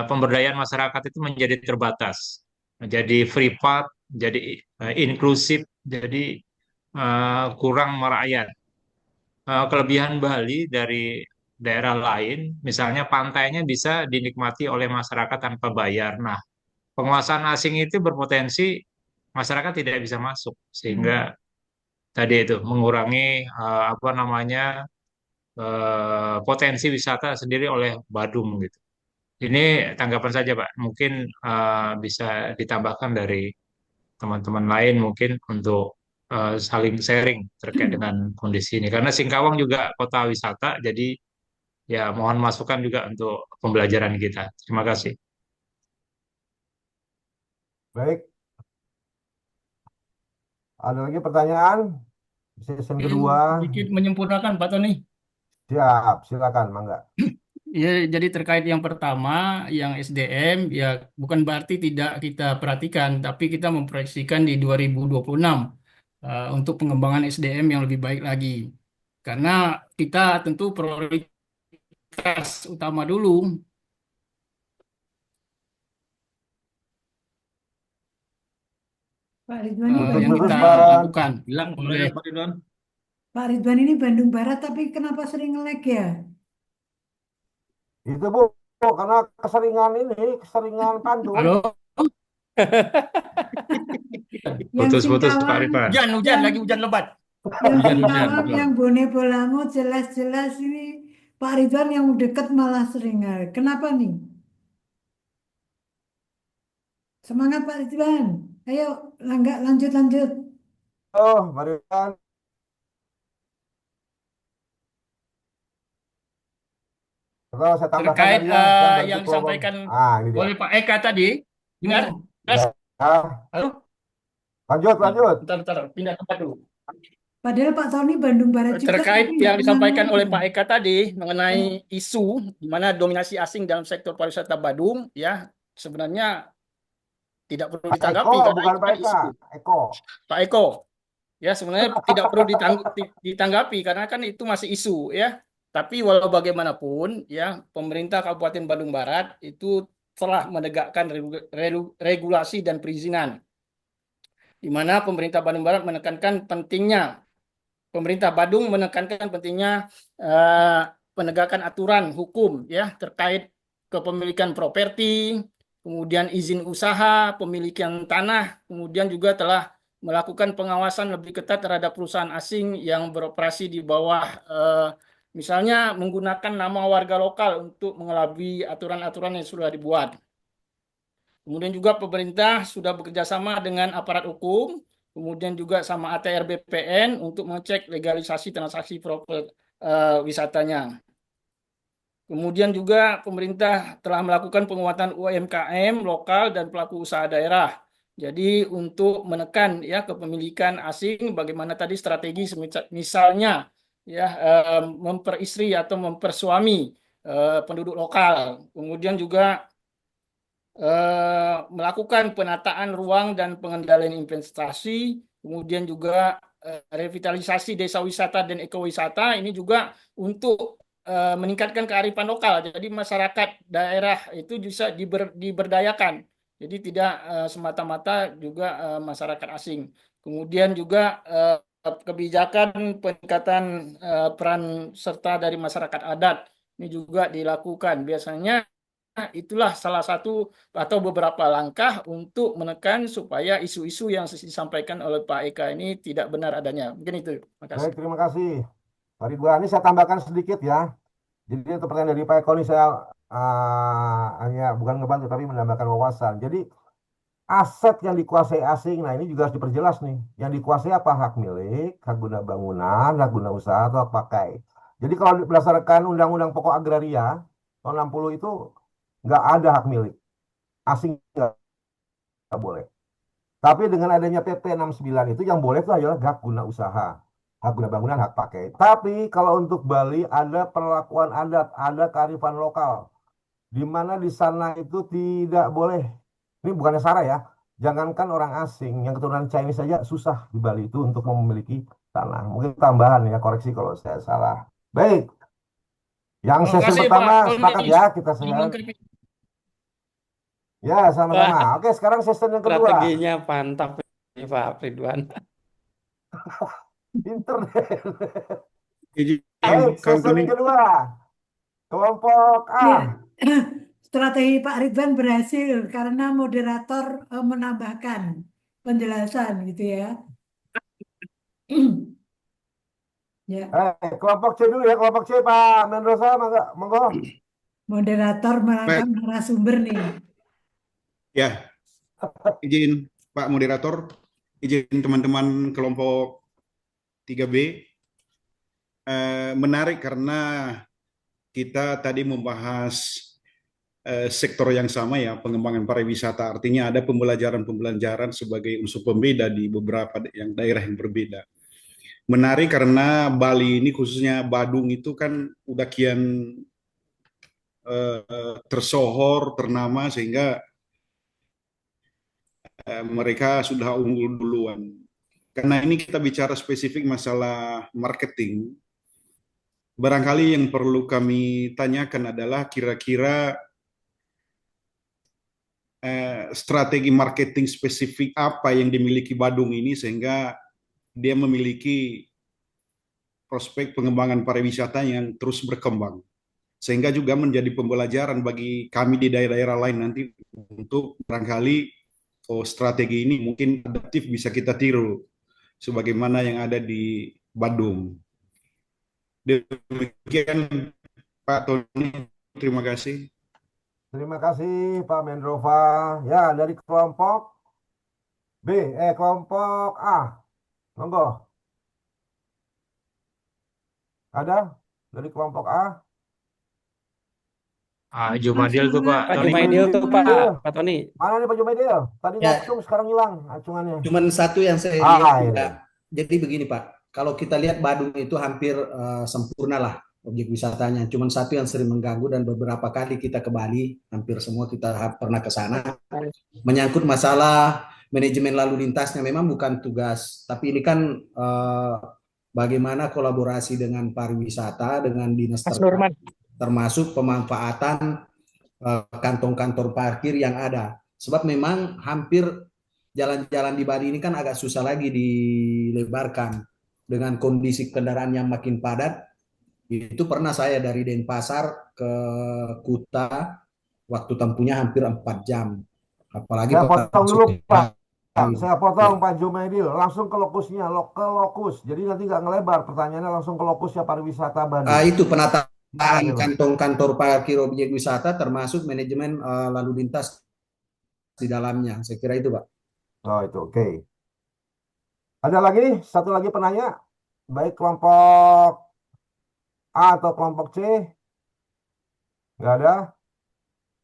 C: pemberdayaan masyarakat itu menjadi terbatas, menjadi free part, jadi inklusif, jadi kurang merakyat. Kelebihan Bali dari daerah lain, misalnya pantainya bisa dinikmati oleh masyarakat tanpa bayar. Nah, penguasaan asing itu berpotensi masyarakat tidak bisa masuk, sehingga tadi itu mengurangi apa namanya potensi wisata sendiri oleh Badung gitu. Ini tanggapan saja, Pak. Mungkin bisa ditambahkan dari teman-teman lain mungkin untuk saling sharing terkait dengan kondisi ini. Karena Singkawang juga kota wisata, jadi ya mohon masukan juga untuk pembelajaran kita. Terima kasih.
A: Baik, ada lagi pertanyaan? Season kedua.
D: Sedikit menyempurnakan Pak Tony.
A: Siap, silakan, Mangga.
D: Ya, jadi terkait yang pertama, yang SDM, ya bukan berarti tidak kita perhatikan, tapi kita memproyeksikan di 2026 untuk pengembangan SDM yang lebih baik lagi. Karena kita tentu prioritas utama dulu.
B: Pak Ridwan ini
A: Putus
D: Yang
B: Bandung
A: putus,
D: kita
B: Barat.
A: Bang.
D: lakukan
F: Bilang
D: oleh
F: Pak Ridwan.
B: Pak Ridwan ini Bandung Barat, tapi kenapa sering nge-lag ya?
A: Itu Bu, karena keseringan pantun.
D: halo,
B: Yang
C: Putus-putus Pak
B: Singkawang,
C: Rifan.
D: hujan
B: yang
D: lagi hujan lebat.
B: yang
F: Hujan-hujan,
B: Singkawang,
F: betul.
B: yang Bone Bolango jelas-jelas ini Pak Ridwan yang dekat malah sering nge-lag. Kenapa nih? Semangat Pak Ridwan. Ayo, lanjut.
A: Oh, Mari Bang. Kalau saya tambahkan
D: Terkait
A: tadi ya, yang dari
D: yang
A: Ketua Bang.
D: disampaikan
A: Ah, ini dia.
D: oleh Pak Eka tadi, dengar?
B: Ya,
D: Mas,
A: Ya,
D: halo?
A: lanjut,
D: Nah,
A: lanjut.
D: bentar, pindah tempat dulu.
B: padahal Pak Tony Bandung Barat juga,
D: Terkait
B: tapi
D: yang
B: nggak pernah
D: disampaikan oleh
B: ngomong.
D: Pak Eka tadi mengenai
B: Ya,
D: isu di mana dominasi asing dalam sektor pariwisata Badung, ya sebenarnya tidak perlu
A: Pak Eko,
D: ditanggapi karena
A: bukan
D: itu
A: Pak
D: kan
A: Eka.
D: isu.
A: Eko.
D: Pak Eko, ya sebenarnya tidak perlu ditanggapi karena kan itu masih isu, ya. Tapi walau bagaimanapun, ya pemerintah Kabupaten Bandung Barat itu telah menegakkan regulasi dan perizinan, di mana pemerintah Bandung Barat menekankan pentingnya pemerintah Badung menekankan pentingnya penegakan aturan hukum ya terkait kepemilikan properti, kemudian izin usaha, pemilikan tanah, kemudian juga telah melakukan pengawasan lebih ketat terhadap perusahaan asing yang beroperasi di bawah misalnya menggunakan nama warga lokal untuk mengelabui aturan-aturan yang sudah dibuat. Kemudian juga pemerintah sudah bekerja sama dengan aparat hukum, kemudian juga sama ATR BPN untuk mengecek legalisasi transaksi wisatanya. Kemudian juga pemerintah telah melakukan penguatan UMKM lokal dan pelaku usaha daerah. Jadi untuk menekan ya kepemilikan asing, bagaimana tadi strategi misalnya ya memperistri atau mempersuami penduduk lokal. Kemudian juga melakukan penataan ruang dan pengendalian investasi, kemudian juga revitalisasi desa wisata dan ekowisata ini juga untuk meningkatkan kearifan lokal. Jadi masyarakat daerah itu bisa diberdayakan. Jadi tidak semata-mata juga masyarakat asing. Kemudian juga kebijakan peningkatan peran serta dari masyarakat adat ini juga dilakukan. Biasanya itulah salah satu atau beberapa langkah untuk menekan supaya isu-isu yang disampaikan oleh Pak Eka ini tidak benar adanya. Mungkin itu. Terima kasih.
A: Baik, terima kasih. Pak Ridwan, ini saya tambahkan sedikit ya. Jadi untuk pertanyaan dari Pak Eko ini saya hanya bukan ngebantu tapi menambahkan wawasan. Jadi aset yang dikuasai asing, nah ini juga harus diperjelas nih. Yang dikuasai apa? Hak milik, hak guna bangunan, hak guna usaha, atau hak pakai. Jadi kalau berdasarkan Undang-Undang Pokok Agraria tahun 60 itu nggak ada hak milik. Asing nggak boleh. Tapi dengan adanya PP 69 itu yang boleh itu adalah hak guna usaha, hak guna bangunan, hak pakai. Tapi kalau untuk Bali ada perlakuan adat, ada kearifan lokal, di mana di sana itu tidak boleh. Ini bukannya sara ya. Jangankan orang asing, yang keturunan Chinese saja susah di Bali itu untuk memiliki tanah. Mungkin tambahan ya, koreksi kalau saya salah. Baik, yang
D: Terima
A: sesi
D: kasih Pak
A: pertama sepakat
D: Tony.
A: ya kita
D: Sudah melengkapi.
A: ya sama-sama.
E: Wah,
A: Oke, sekarang sesi yang kedua.
E: strateginya mantap nih Pak Ridwan.
A: Pinter deh.
G: Izin
A: Baik,
G: Kang
A: sesi
G: Tony.
A: yang kedua. Kelompok A.
B: Ya, strategi Pak Ridwan berhasil karena moderator menambahkan penjelasan gitu ya. Ya,
A: Kelompok C dulu ya, kelompok C Pak Mendrosa, monggo.
B: moderator merangkap
G: Baik,
B: narasumber nih.
G: ya, izin Pak Moderator, izin teman-teman kelompok 3B. Menarik karena kita tadi membahas sektor yang sama ya, pengembangan pariwisata. Artinya ada pembelajaran-pembelajaran sebagai unsur pembeda di beberapa daerah yang berbeda. Menarik karena Bali ini khususnya Badung itu kan udah kian tersohor, ternama sehingga mereka sudah unggul duluan. Karena ini kita bicara spesifik masalah marketing, barangkali yang perlu kami tanyakan adalah kira-kira strategi marketing spesifik apa yang dimiliki Badung ini sehingga dia memiliki prospek pengembangan pariwisata yang terus berkembang. Sehingga juga menjadi pembelajaran bagi kami di daerah-daerah lain nanti untuk barangkali strategi ini mungkin adaptif bisa kita tiru sebagaimana yang ada di Badung. Demikian Pak Tony, terima kasih.
A: Terima kasih Pak Mendrova. Ya, dari kelompok B, kelompok A. Monggo. Ada dari kelompok A?
C: Jumadil tuh Pak
E: Pak
C: Tony.
E: Jumaidil tuh Pak Tony.
A: Mana nih Pak Jumaidil? Tadi
H: Ya.
A: ngacung, sekarang hilang acungannya.
H: Cuman satu yang saya lihat
A: ini.
H: juga. Jadi begini Pak, kalau kita lihat Badung itu hampir sempurna lah objek wisatanya. Cuman satu yang sering mengganggu dan beberapa kali kita ke Bali, hampir semua kita pernah ke sana, menyangkut masalah manajemen lalu lintasnya. Memang bukan tugas, tapi ini kan bagaimana kolaborasi dengan pariwisata, dengan dinas terkait, termasuk pemanfaatan kantong-kantong parkir yang ada. Sebab memang hampir jalan-jalan di Bali ini kan agak susah lagi dilebarkan dengan kondisi kendaraan yang makin padat. Itu pernah saya dari Denpasar ke Kuta, waktu tempuhnya hampir 4 jam. Apalagi
A: Saya potong dulu Pak. Saya potong
H: Ya.
A: Pak Jumaidil. Langsung ke lokusnya, ke lokus. Jadi nanti nggak ngelebar. Pertanyaannya langsung ke lokusnya pariwisata Bali.
H: Itu penataan kantor parkir objek wisata termasuk manajemen lalu lintas di dalamnya. Saya kira itu Pak.
A: Oh itu oke. Ada lagi? Satu lagi penanya. Baik kelompok A atau kelompok C? Nggak ada.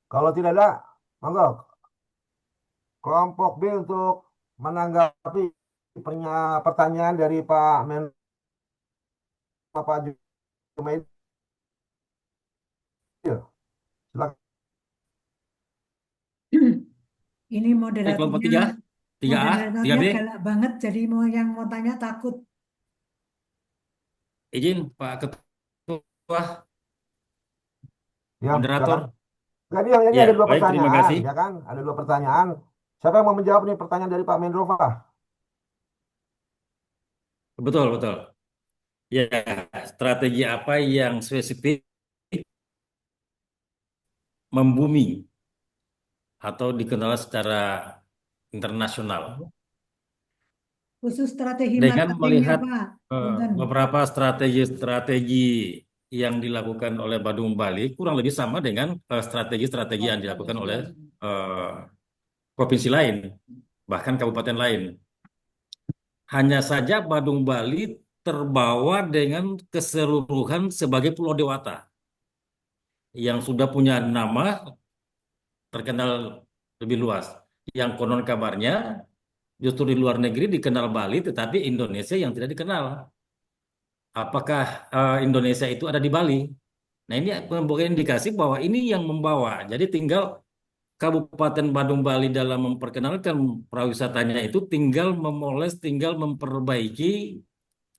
A: Kalau tidak ada, monggo kelompok B untuk menanggapi pertanyaan dari Pak Menko, Pak Jumaidi. Silakan.
B: Ini
F: Kelompok
B: moderatornya
F: 3A, 3B.
B: galak banget, jadi yang mau tanya takut.
F: Izin Pak Ketua,
A: Ya,
F: moderator.
A: silakan. Jadi yang ini
F: Ya,
A: ada dua
F: baik, terima
A: pertanyaan,
F: kasih.
A: ya kan? Ada dua pertanyaan. Siapa yang mau menjawab nih pertanyaan dari Pak Mendrova?
F: Betul, betul. Ya, strategi apa yang spesifik membumi atau dikenal secara internasional?
B: Khusus strategi
F: Dengan
B: marketingnya,
F: melihat
B: Pak. Punten.
F: beberapa strategi-strategi yang dilakukan oleh Badung Bali, kurang lebih sama dengan strategi-strategi yang dilakukan oleh provinsi lain, bahkan kabupaten lain. Hanya saja Badung Bali terbawa dengan keseluruhan sebagai Pulau Dewata yang sudah punya nama terkenal lebih luas. Yang konon kabarnya justru di luar negeri dikenal Bali, tetapi Indonesia yang tidak dikenal. Apakah Indonesia itu ada di Bali? Nah, ini memberikan indikasi bahwa ini yang membawa. Jadi tinggal Kabupaten Badung Bali dalam memperkenalkan pariwisatanya itu tinggal memoles, tinggal memperbaiki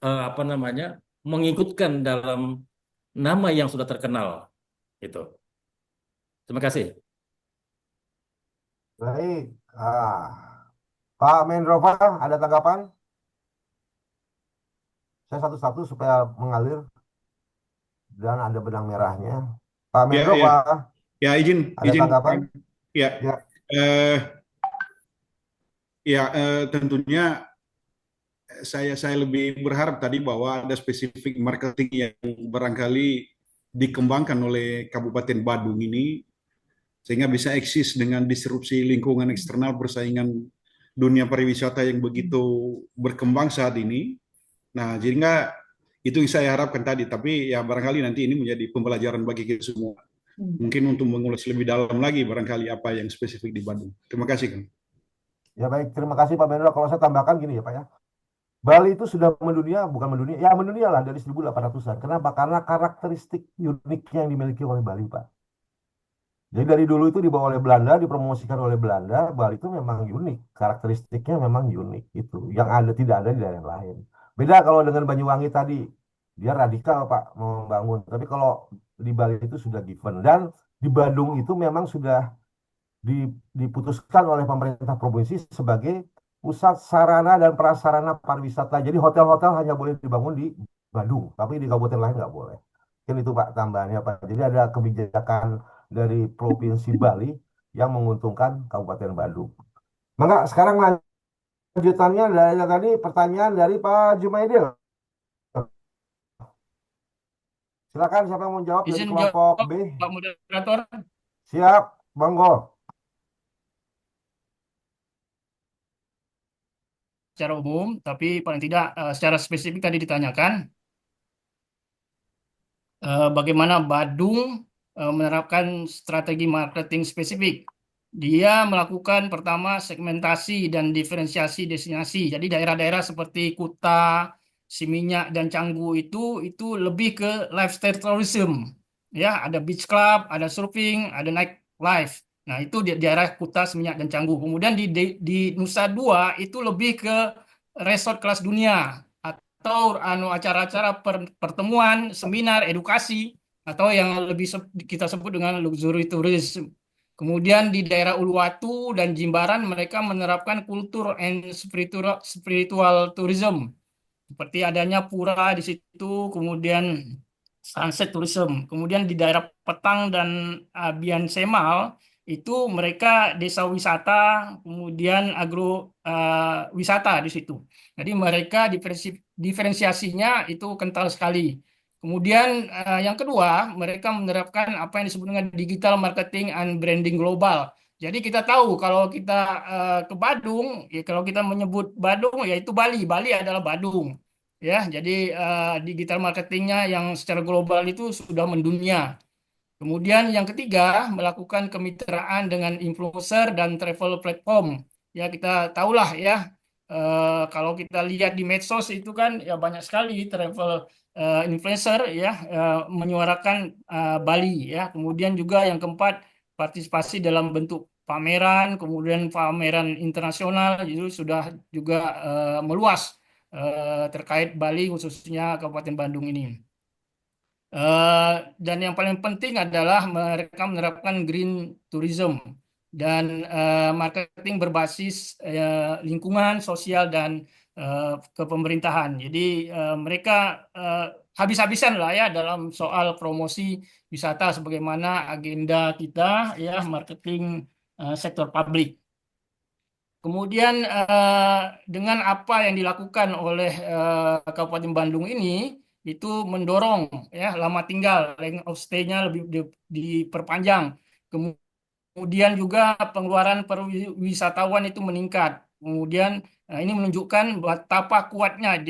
F: apa namanya, mengikutkan dalam nama yang sudah terkenal. Itu. Terima kasih.
A: Baik. Pak Mendrova, ada tanggapan? Saya satu-satu supaya mengalir dan ada benang merahnya. Pak
G: Ya, ya,
A: Mendrova,
G: ya, izin,
A: ada tanggapan?
G: ya,
A: Ya.
G: eh, ya, tentunya saya lebih berharap tadi bahwa ada spesifik marketing yang barangkali dikembangkan oleh Kabupaten Badung ini sehingga bisa eksis dengan disrupsi lingkungan eksternal persaingan dunia pariwisata yang begitu berkembang saat ini. Nah, sehingga itu yang saya harapkan tadi, tapi ya barangkali nanti ini menjadi pembelajaran bagi kita semua. Mungkin untuk mengulas lebih dalam lagi barangkali apa yang spesifik di Bandung. Terima kasih, Kang.
A: Ya baik, terima kasih Pak Mendrova. Kalau saya tambahkan gini ya Pak ya. Bali itu sudah mendunia, bukan mendunia, ya mendunia lah dari 1800-an. Kenapa? Karena karakteristik uniknya yang dimiliki oleh Bali, Pak. Jadi dari dulu itu dibawa oleh Belanda, dipromosikan oleh Belanda, Bali itu memang unik, karakteristiknya memang unik itu, yang ada tidak ada di daerah lain. Beda kalau dengan Banyuwangi tadi, dia radikal Pak membangun. Tapi kalau di Bali itu sudah given dan di Bandung itu memang sudah diputuskan oleh pemerintah provinsi sebagai pusat sarana dan prasarana pariwisata. Jadi hotel-hotel hanya boleh dibangun di Bandung, tapi di kabupaten lain nggak boleh. Mungkin itu Pak tambahannya Pak. Jadi ada kebijakan dari Provinsi Bali yang menguntungkan Kabupaten Bandung. Maka sekarang lanjutannya dari tadi pertanyaan dari Pak Jumaidil. Silakan siapa yang mau jawab dari
D: Izin
A: kelompok
D: jawab,
A: B?
D: Pak Moderator.
A: Siap, monggo.
D: Secara umum, tapi paling tidak secara spesifik tadi ditanyakan bagaimana Badung menerapkan strategi marketing spesifik. Dia melakukan pertama segmentasi dan diferensiasi destinasi. Jadi daerah-daerah seperti Kuta, Siminyak dan Canggu itu lebih ke lifestyle tourism. Ya, ada beach club, ada surfing, ada night life. Nah, itu di daerah Kuta, Seminyak dan Canggu. Kemudian di Nusa Dua itu lebih ke resort kelas dunia atau acara-acara pertemuan, seminar, edukasi atau yang lebih kita sebut dengan luxury tourism. Kemudian di daerah Uluwatu dan Jimbaran mereka menerapkan kultur and spiritual tourism seperti adanya pura di situ, kemudian sunset tourism. Kemudian di daerah Petang dan Bian Semal itu mereka desa wisata, kemudian agro wisata di situ. Jadi mereka diferensiasinya itu kental sekali. Kemudian yang kedua, mereka menerapkan apa yang disebut dengan digital marketing and branding global. Jadi kita tahu kalau kita ke Badung, ya kalau kita menyebut Badung, yaitu Bali. Bali adalah Badung. Ya, jadi digital marketingnya yang secara global itu sudah mendunia. Kemudian yang ketiga, melakukan kemitraan dengan influencer dan travel platform. Ya, kita tahulah ya, kalau kita lihat di medsos itu kan ya banyak sekali travel influencer ya menyuarakan Bali ya. Kemudian juga yang keempat, partisipasi dalam bentuk pameran, kemudian pameran internasional itu sudah juga meluas terkait Bali khususnya Kabupaten Bandung ini. Dan yang paling penting adalah mereka menerapkan green tourism dan marketing berbasis lingkungan, sosial, dan kepemerintahan. Jadi mereka habis-habisan lah ya dalam soal promosi wisata sebagaimana agenda kita ya marketing sektor publik. Kemudian dengan apa yang dilakukan oleh Kabupaten Bandung ini itu mendorong ya lama tinggal, length of stay-nya lebih diperpanjang. Kemudian juga pengeluaran per wisatawan itu meningkat. Kemudian ini menunjukkan betapa kuatnya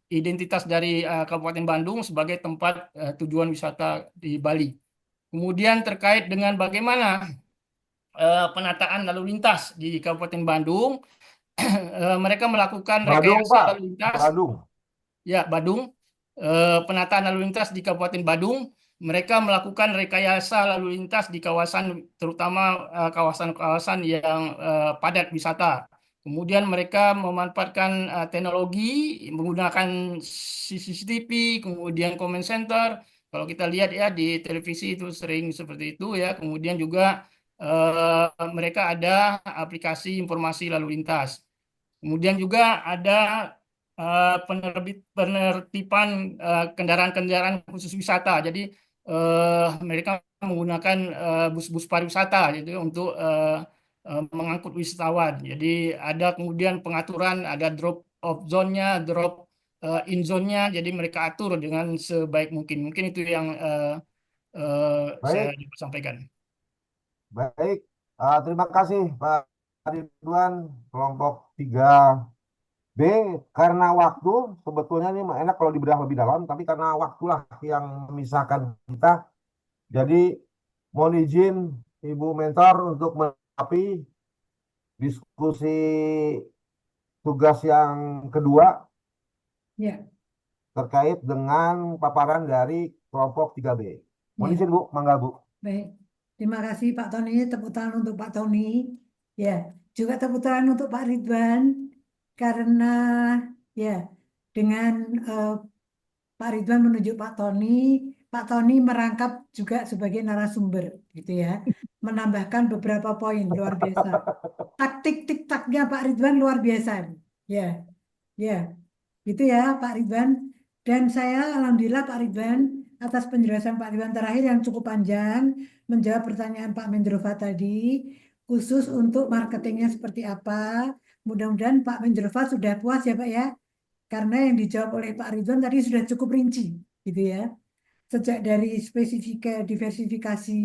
D: identitas dari Kabupaten Bandung sebagai tempat tujuan wisata di Bali. Kemudian terkait dengan bagaimana penataan lalu lintas di Kabupaten Bandung, mereka melakukan
A: Badung,
D: rekayasa
A: Pak.
D: lalu lintas.
A: Badung.
D: Ya, Badung. Penataan lalu lintas di Kabupaten Badung, mereka melakukan rekayasa lalu lintas di kawasan, terutama kawasan-kawasan yang padat wisata. Kemudian mereka memanfaatkan teknologi menggunakan CCTV, kemudian comment center. Kalau kita lihat ya di televisi itu sering seperti itu ya. Kemudian juga mereka ada aplikasi informasi lalu lintas. Kemudian juga ada penertiban kendaraan-kendaraan khusus wisata. Jadi mereka menggunakan bus-bus pariwisata gitu untuk mengangkut wisatawan. Jadi ada kemudian pengaturan, ada drop off zone-nya, drop in zone-nya. Jadi mereka atur dengan sebaik mungkin. Mungkin itu yang saya
A: Baik,
D: dapat sampaikan.
A: baik. Terima kasih Pak Ridwan, kelompok 3B. Karena waktu, sebetulnya ini enak kalau dibedah lebih dalam, tapi karena waktulah yang memisahkan kita. Jadi, mohon izin Ibu Mentor untuk menanggapi diskusi tugas yang kedua
B: Ya,
A: terkait dengan paparan dari kelompok 3B. Mohon
B: ya.
A: izin Bu, mangga Bu.
B: Baik, terima kasih Pak Tony. Tepuk tangan untuk Pak Tony. Ya, juga tepuk tangan untuk Pak Ridwan karena ya dengan Pak Ridwan menunjuk Pak Tony merangkap juga sebagai narasumber, gitu ya, menambahkan beberapa poin luar biasa. Taktik tik-taknya Pak Ridwan luar biasa. Ya, ya, gitu ya Pak Ridwan. Dan saya alhamdulillah Pak Ridwan atas penjelasan Pak Ridwan terakhir yang cukup panjang menjawab pertanyaan Pak Mendrova tadi khusus untuk marketingnya seperti apa. Mudah-mudahan Pak Mendrova sudah puas ya Pak ya. Karena yang dijawab oleh Pak Ridwan tadi sudah cukup rinci gitu ya. Sejak dari diversifikasi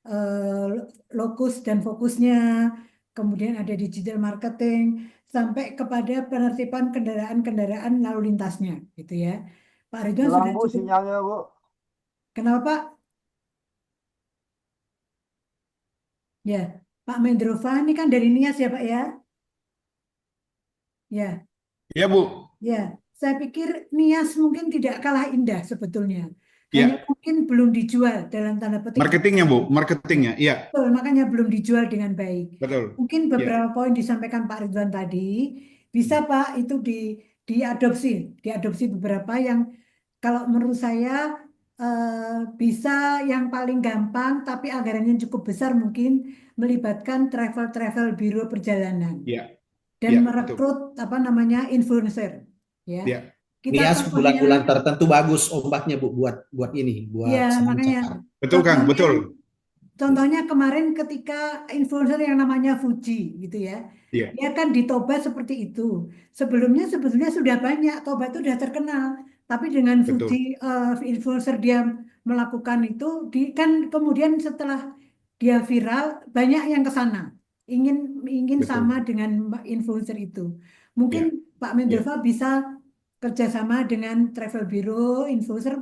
B: eh, lokus dan fokusnya, kemudian ada digital marketing, sampai kepada penertiban kendaraan-kendaraan lalu lintasnya, gitu ya. Pak Ridwan
A: Hilang
B: sudah
A: Bu
B: cukup.
A: sinyalnya Bu.
B: Kenapa Pak? Ya, Pak Mendrova ini kan dari Nias ya Pak ya? Ya,
G: Ya Bu,
B: ya. Saya pikir Nias mungkin tidak kalah indah sebetulnya. Hanya
G: ya.
B: mungkin belum dijual dalam tanda petik.
G: Marketingnya Bu, marketingnya, iya.
B: Betul, makanya belum dijual dengan baik.
G: Betul.
B: Mungkin
G: Ya.
B: beberapa poin disampaikan Pak Ridwan tadi, bisa Pak itu diadopsi, diadopsi beberapa yang kalau menurut saya bisa yang paling gampang, tapi anggarannya cukup besar mungkin melibatkan travel biro perjalanan
G: Ya.
B: dan
G: Ya, betul.
B: merekrut apa namanya influencer, ya.
G: Ya.
B: Kita
H: Nias
B: contohnya,
H: bulan-bulan tertentu bagus ombaknya Bu buat ini, buat
B: ya
H: selancar.
B: makanya
G: Betul Kang,
B: contohnya
G: betul.
B: Contohnya kemarin ketika influencer yang namanya Fuji gitu ya.
G: Iya.
B: Dia kan di Toba seperti itu. Sebelumnya sebetulnya sudah banyak, Toba itu sudah terkenal. Tapi dengan
G: Betul.
B: Fuji influencer dia melakukan itu, kan kemudian setelah dia viral banyak yang ke sana. Ingin
G: Betul.
B: sama dengan influencer itu. Mungkin
G: Ya.
B: Pak Mendrova bisa kerjasama dengan travel bureau, influencer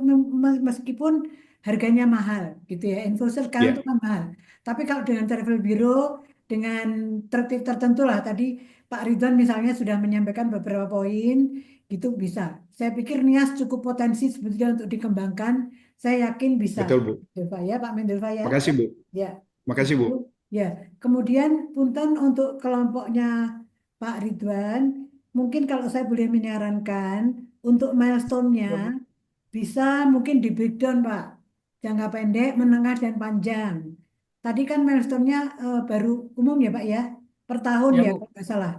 B: meskipun harganya mahal gitu ya. Influencer sekarang
G: Ya,
B: itu kan mahal. Tapi kalau dengan travel bureau, dengan tertib tertentu lah, tadi Pak Ridwan misalnya sudah menyampaikan beberapa poin, gitu bisa. Saya pikir Nias cukup potensi sebetulnya untuk dikembangkan. Saya yakin bisa.
G: betul Bu.
B: Mendelva ya, Pak Mendelva ya.
G: Makasih Bu.
B: Ya,
G: Makasih
B: itu
G: Bu.
B: ya. Kemudian punten untuk kelompoknya Pak Ridwan, mungkin kalau saya boleh menyarankan untuk milestone-nya
A: Ya, Bu.
B: bisa mungkin di breakdown Pak, jangka pendek, menengah dan panjang. Tadi kan milestone-nya baru umum ya Pak ya, per tahun
D: Ya
B: ya
D: Bu.
B: kalau nggak salah.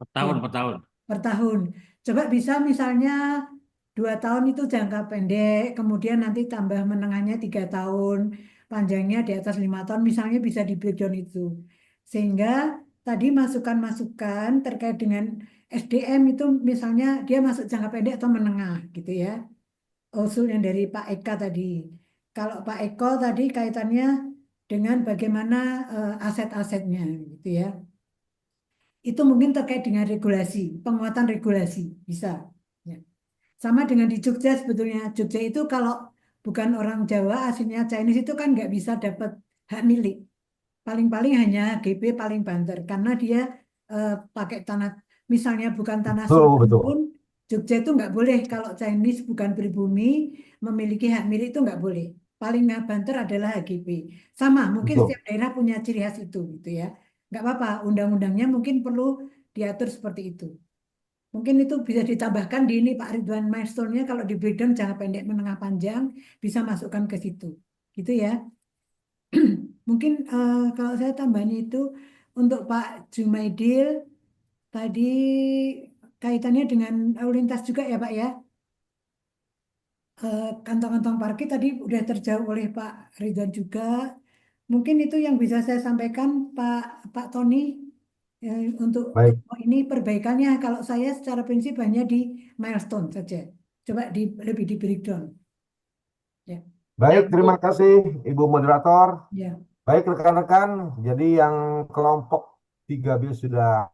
F: Per
B: Ya,
F: tahun, per tahun.
B: per tahun. Coba bisa misalnya 2 tahun itu jangka pendek, kemudian nanti tambah menengahnya 3 tahun, panjangnya di atas 5 tahun, misalnya bisa di breakdown itu. Sehingga tadi masukan-masukan terkait dengan SDM itu misalnya dia masuk jangka pendek atau menengah gitu ya. Usul yang dari Pak Eka tadi. Kalau Pak Eko tadi kaitannya dengan bagaimana aset-asetnya gitu ya. Itu mungkin terkait dengan regulasi, penguatan regulasi bisa. Ya. Sama dengan di Jogja sebetulnya. Jogja itu kalau bukan orang Jawa, aslinya Chinese itu kan nggak bisa dapat hak milik. Paling-paling hanya GB paling banter. Karena dia pakai tanah, misalnya bukan tanah
A: Betul,
B: sultan
A: betul.
B: pun, Jogja itu nggak boleh. Kalau Chinese bukan pribumi, memiliki hak milik itu nggak boleh. Paling nggak banter adalah HGB. Sama, mungkin
A: Betul.
B: setiap daerah punya ciri khas itu, gitu ya. Nggak apa-apa, undang-undangnya mungkin perlu diatur seperti itu. Mungkin itu bisa ditambahkan di ini Pak Ridwan milestone-nya kalau di breakdown jangka pendek menengah panjang bisa masukkan ke situ. Gitu ya. Mungkin kalau saya tambahnya itu untuk Pak Jumaidil tadi kaitannya dengan lalu lintas juga ya Pak ya. Kantong-kantong parkir tadi udah terjawab oleh Pak Ridwan juga. Mungkin itu yang bisa saya sampaikan Pak Tony. Untuk
A: Baik.
B: ini perbaikannya kalau saya secara prinsip hanya di milestone saja. Coba lebih di breakdown. Ya,
A: Baik,
D: Ya
A: terima
D: Bu.
A: kasih Ibu Moderator.
B: ya,
A: Baik rekan-rekan, jadi yang kelompok 3B sudah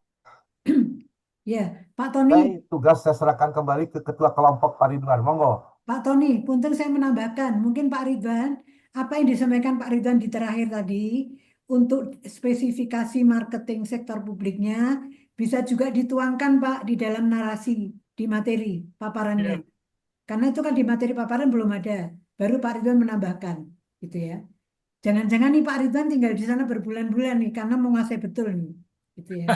B: ya. Pak Tony,
A: selesai, tugas saya serahkan kembali ke Ketua Kelompok Pak Ridwan. Monggo.
B: Pak Tony, punten saya menambahkan, mungkin Pak Ridwan, apa yang disampaikan Pak Ridwan di terakhir tadi untuk spesifikasi marketing sektor publiknya bisa juga dituangkan Pak di dalam narasi di materi paparannya.
D: Ya.
B: Karena itu kan di materi paparan belum ada, baru Pak Ridwan menambahkan, gitu ya. Jangan-jangan nih Pak Ridwan tinggal di sana berbulan-bulan nih karena menguasai betul nih, gitu ya.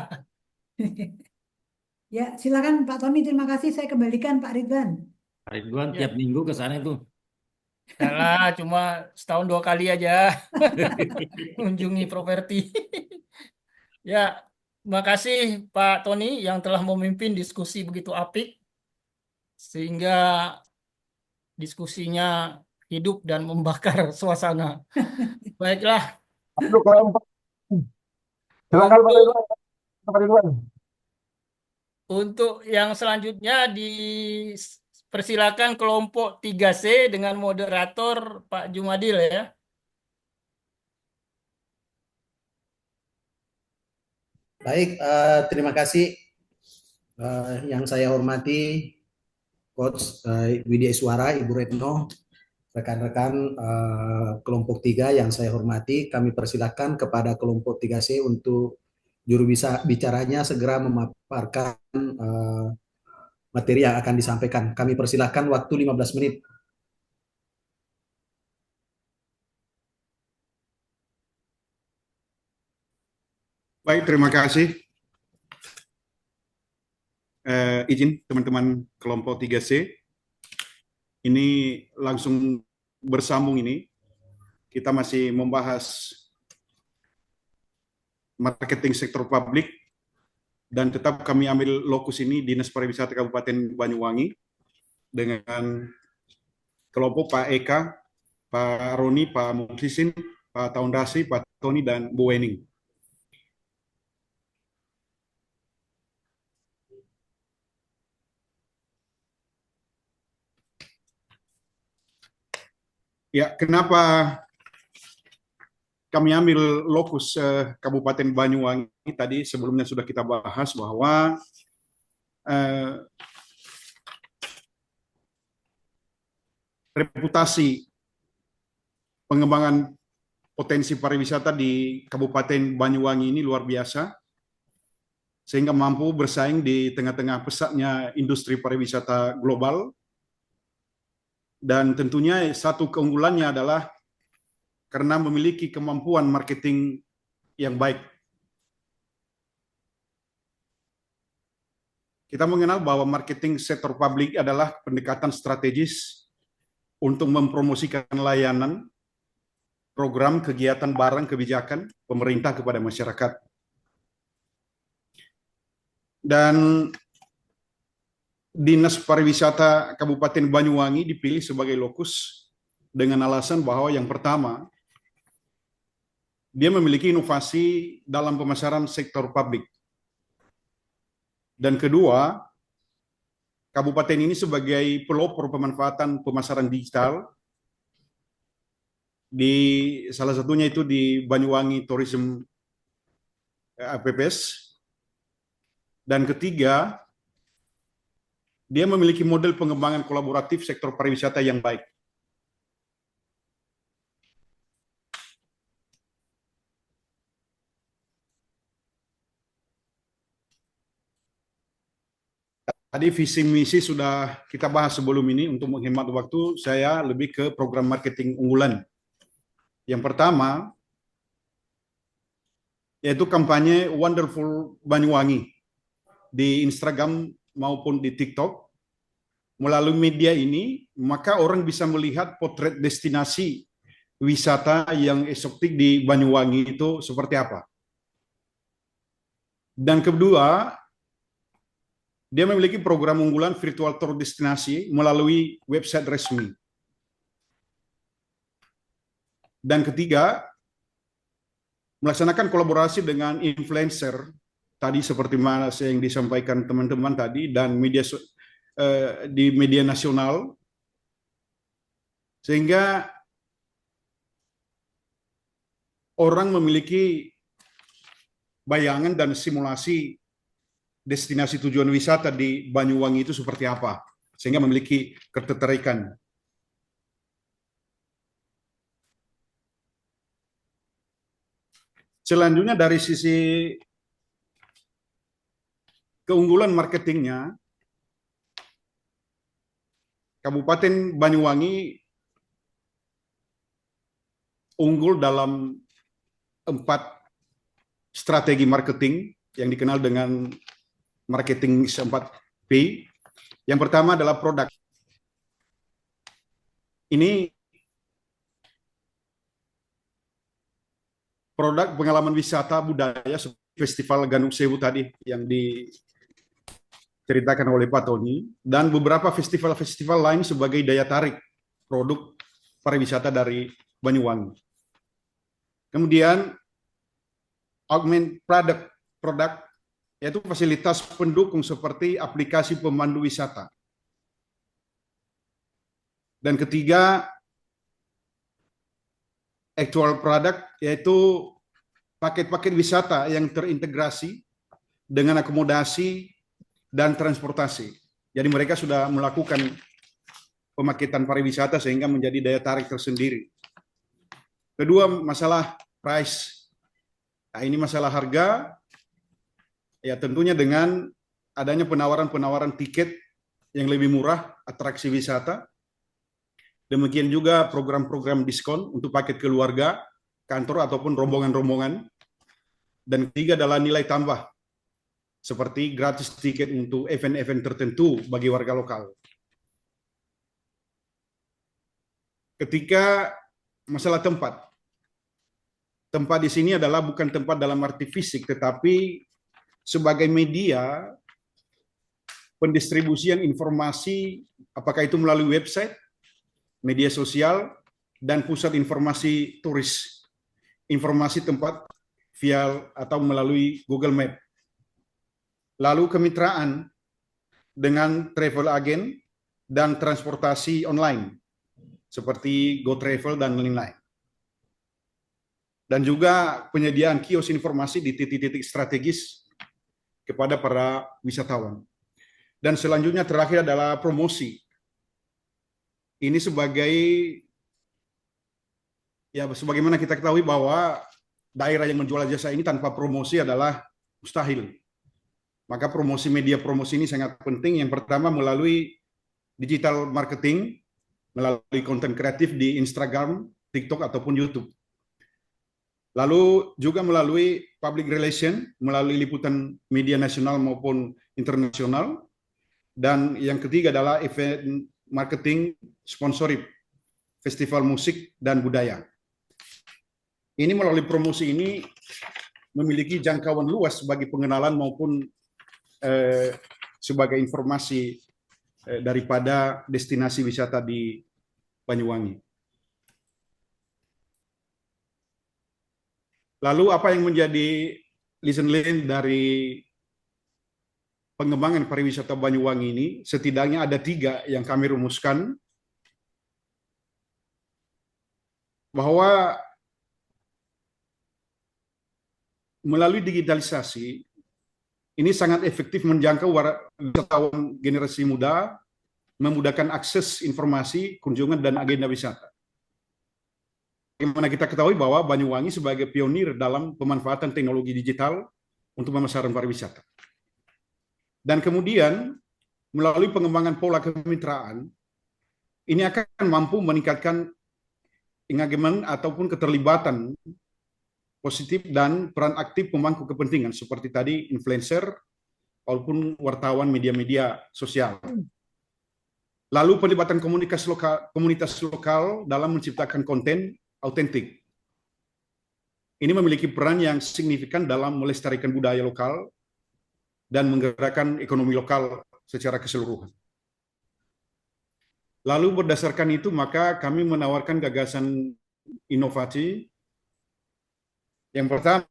B: Ya, silakan Pak Tony, terima kasih. Saya kembalikan Pak Ridwan.
F: Pak Ridwan tiap
D: Ya.
F: minggu ke sana itu.
D: Salah, cuma setahun 2 kali aja mengunjungi properti. Ya, terima kasih Pak Tony yang telah memimpin diskusi begitu apik sehingga diskusinya hidup dan membakar suasana. Baiklah,
A: Untuk kelompok, silakan Pak
D: untuk
A: Ridwan. Pak Ridwan.
D: untuk yang selanjutnya dipersilakan kelompok 3C dengan moderator Pak Jumadil ya.
H: Baik, terima kasih yang saya hormati Coach Widya Iswara, Ibu Retno, rekan-rekan kelompok 3 yang saya hormati. Kami persilakan kepada kelompok 3C untuk juru bicaranya segera memaparkan materi yang akan disampaikan. Kami persilakan waktu 15 menit.
G: Baik, terima kasih. Izin teman-teman kelompok 3C. Ini langsung bersambung ini. Kita masih membahas marketing sektor publik dan tetap kami ambil lokus ini Dinas Pariwisata Kabupaten Banyuwangi dengan kelompok Pak Eka, Pak Roni, Pak Muhsin, Pak Taundasi, Pak Tony, dan Bu Wening. Ya, kenapa kami ambil lokus Kabupaten Banyuwangi tadi sebelumnya sudah kita bahas bahwa reputasi pengembangan potensi pariwisata di Kabupaten Banyuwangi ini luar biasa, sehingga mampu bersaing di tengah-tengah pesatnya industri pariwisata global. Dan tentunya satu keunggulannya adalah karena memiliki kemampuan marketing yang baik. Kita mengenal bahwa marketing sektor publik adalah pendekatan strategis untuk mempromosikan layanan, program, kegiatan, barang, kebijakan pemerintah kepada masyarakat. Dan Dinas Pariwisata Kabupaten Banyuwangi dipilih sebagai lokus dengan alasan bahwa yang pertama, dia memiliki inovasi dalam pemasaran sektor publik. Dan kedua, kabupaten ini sebagai pelopor pemanfaatan pemasaran digital, di salah satunya itu di Banyuwangi Tourism PPS. Dan ketiga, dia memiliki model pengembangan kolaboratif sektor pariwisata yang baik. Tadi visi misi sudah kita bahas sebelum ini. Untuk menghemat waktu, saya lebih ke program marketing unggulan. Yang pertama, yaitu kampanye Wonderful Banyuwangi di Instagram maupun di TikTok. Melalui media ini, maka orang bisa melihat potret destinasi wisata yang eksotik di Banyuwangi itu seperti apa. Dan kedua, dia memiliki program unggulan virtual tour destinasi melalui website resmi. Dan ketiga, melaksanakan kolaborasi dengan influencer, tadi seperti mana yang disampaikan teman-teman tadi, dan media di media nasional, sehingga orang memiliki bayangan dan simulasi destinasi tujuan wisata di Banyuwangi itu seperti apa, sehingga memiliki ketertarikan. Selanjutnya dari sisi keunggulan marketingnya, Kabupaten Banyuwangi unggul dalam 4 strategi marketing yang dikenal dengan marketing 4P. Yang pertama adalah produk. Ini produk pengalaman wisata budaya Festival Ganduk Sewu tadi yang diceritakan oleh Pak Tony, dan beberapa festival-festival lain sebagai daya tarik produk pariwisata dari Banyuwangi. Kemudian augment produk, yaitu fasilitas pendukung seperti aplikasi pemandu wisata. Dan ketiga, actual product, yaitu paket-paket wisata yang terintegrasi dengan akomodasi dan transportasi. Jadi mereka sudah melakukan pemaketan pariwisata sehingga menjadi daya tarik tersendiri. Kedua, masalah price. Nah, ini masalah harga. Ya, tentunya dengan adanya penawaran-penawaran tiket yang lebih murah, atraksi wisata. Demikian juga program-program diskon untuk paket keluarga, kantor, ataupun rombongan-rombongan. Dan ketiga adalah nilai tambah, seperti gratis tiket untuk event-event tertentu bagi warga lokal. Ketika masalah tempat. Tempat di sini adalah bukan tempat dalam arti fisik, tetapi sebagai media pendistribusian informasi, apakah itu melalui website, media sosial, dan pusat informasi turis. Informasi tempat via atau melalui Google Map. Lalu kemitraan dengan travel agent dan transportasi online, seperti GoTravel dan lain-lain. Dan juga penyediaan kios informasi di titik-titik strategis kepada para wisatawan. Dan selanjutnya terakhir adalah promosi. ini sebagai, ya sebagaimana kita ketahui bahwa daerah yang menjual jasa ini tanpa promosi adalah mustahil. Maka promosi, media promosi ini sangat penting. Yang pertama melalui digital marketing, melalui konten kreatif di Instagram, TikTok, ataupun YouTube. Lalu juga melalui public relation, melalui liputan media nasional maupun internasional. Dan yang ketiga adalah event marketing, sponsorship, festival musik dan budaya. Ini melalui promosi ini memiliki jangkauan luas bagi pengenalan maupun sebagai informasi daripada destinasi wisata di Banyuwangi. Lalu apa yang menjadi lesson learned dari pengembangan pariwisata Banyuwangi ini? Setidaknya ada 3 yang kami rumuskan, bahwa melalui digitalisasi ini sangat efektif menjangkau wisatawan generasi muda, memudahkan akses informasi, kunjungan, dan agenda wisata. Bagaimana kita ketahui bahwa Banyuwangi sebagai pionir dalam pemanfaatan teknologi digital untuk pemasaran pariwisata. Dan kemudian melalui pengembangan pola kemitraan, ini akan mampu meningkatkan engagement ataupun keterlibatan positif dan peran aktif pemangku kepentingan seperti tadi influencer maupun wartawan media-media sosial. Lalu pelibatan komunitas lokal dalam menciptakan konten autentik. Ini memiliki peran yang signifikan dalam melestarikan budaya lokal dan menggerakkan ekonomi lokal secara keseluruhan. Lalu berdasarkan itu maka kami menawarkan gagasan inovasi. Yang pertama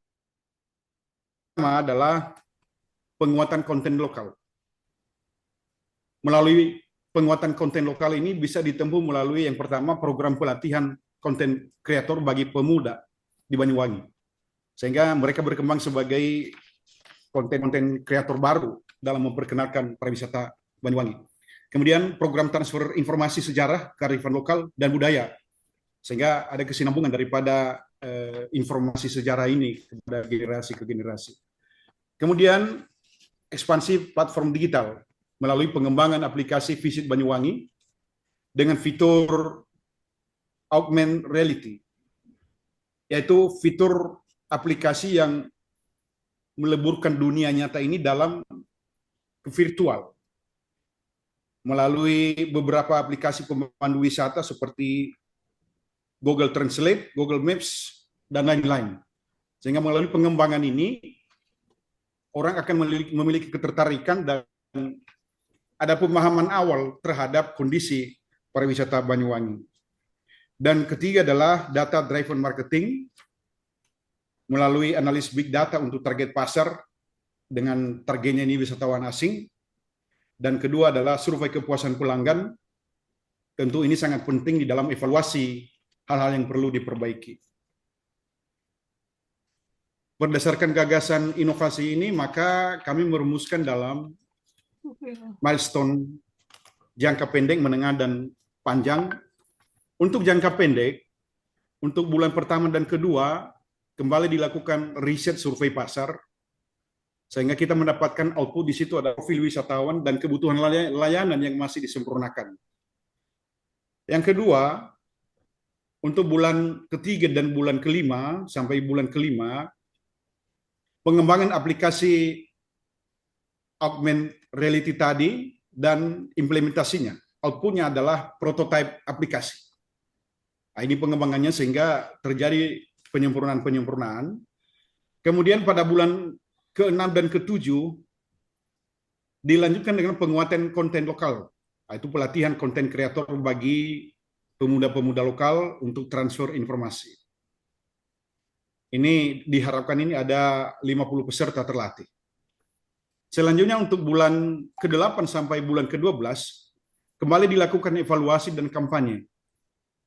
G: adalah penguatan konten lokal. Melalui penguatan konten lokal ini bisa ditempuh melalui yang pertama program pelatihan konten kreator bagi pemuda di Banyuwangi. Sehingga mereka berkembang sebagai konten kreator baru dalam memperkenalkan pariwisata Banyuwangi. Kemudian program transfer informasi sejarah, kearifan lokal, dan budaya. Sehingga ada kesinambungan daripada informasi sejarah ini kepada generasi ke generasi. Kemudian ekspansi platform digital melalui pengembangan aplikasi Visit Banyuwangi dengan fitur augmented reality, yaitu fitur aplikasi yang meleburkan dunia nyata ini dalam virtual melalui beberapa aplikasi pemandu wisata seperti Google Translate, Google Maps, dan lain-lain. Sehingga melalui pengembangan ini, orang akan memiliki ketertarikan dan ada pemahaman awal terhadap kondisi pariwisata Banyuwangi. Dan ketiga adalah data driven marketing, melalui analis big data untuk target pasar dengan targetnya ini wisatawan asing. Dan kedua adalah survei kepuasan pelanggan. Tentu ini sangat penting di dalam evaluasi hal-hal yang perlu diperbaiki. Berdasarkan gagasan inovasi ini, maka kami merumuskan dalam milestone jangka pendek, menengah, dan panjang. Untuk jangka pendek, untuk bulan pertama dan kedua, kembali dilakukan riset survei pasar, sehingga kita mendapatkan output di situ ada profil wisatawan dan kebutuhan layanan yang masih disempurnakan. Yang kedua, untuk bulan ketiga dan bulan kelima sampai bulan kelima, pengembangan aplikasi augmented reality tadi dan implementasinya. Outputnya adalah prototipe aplikasi. Nah, ini pengembangannya sehingga terjadi penyempurnaan-penyempurnaan. Kemudian pada bulan ke-6 dan ke-7 dilanjutkan dengan penguatan konten lokal. Nah, itu pelatihan konten kreator bagi pemuda-pemuda lokal untuk transfer informasi. Ini diharapkan ini ada 50 peserta terlatih. Selanjutnya untuk bulan ke-8 sampai bulan ke-12 kembali dilakukan evaluasi dan kampanye.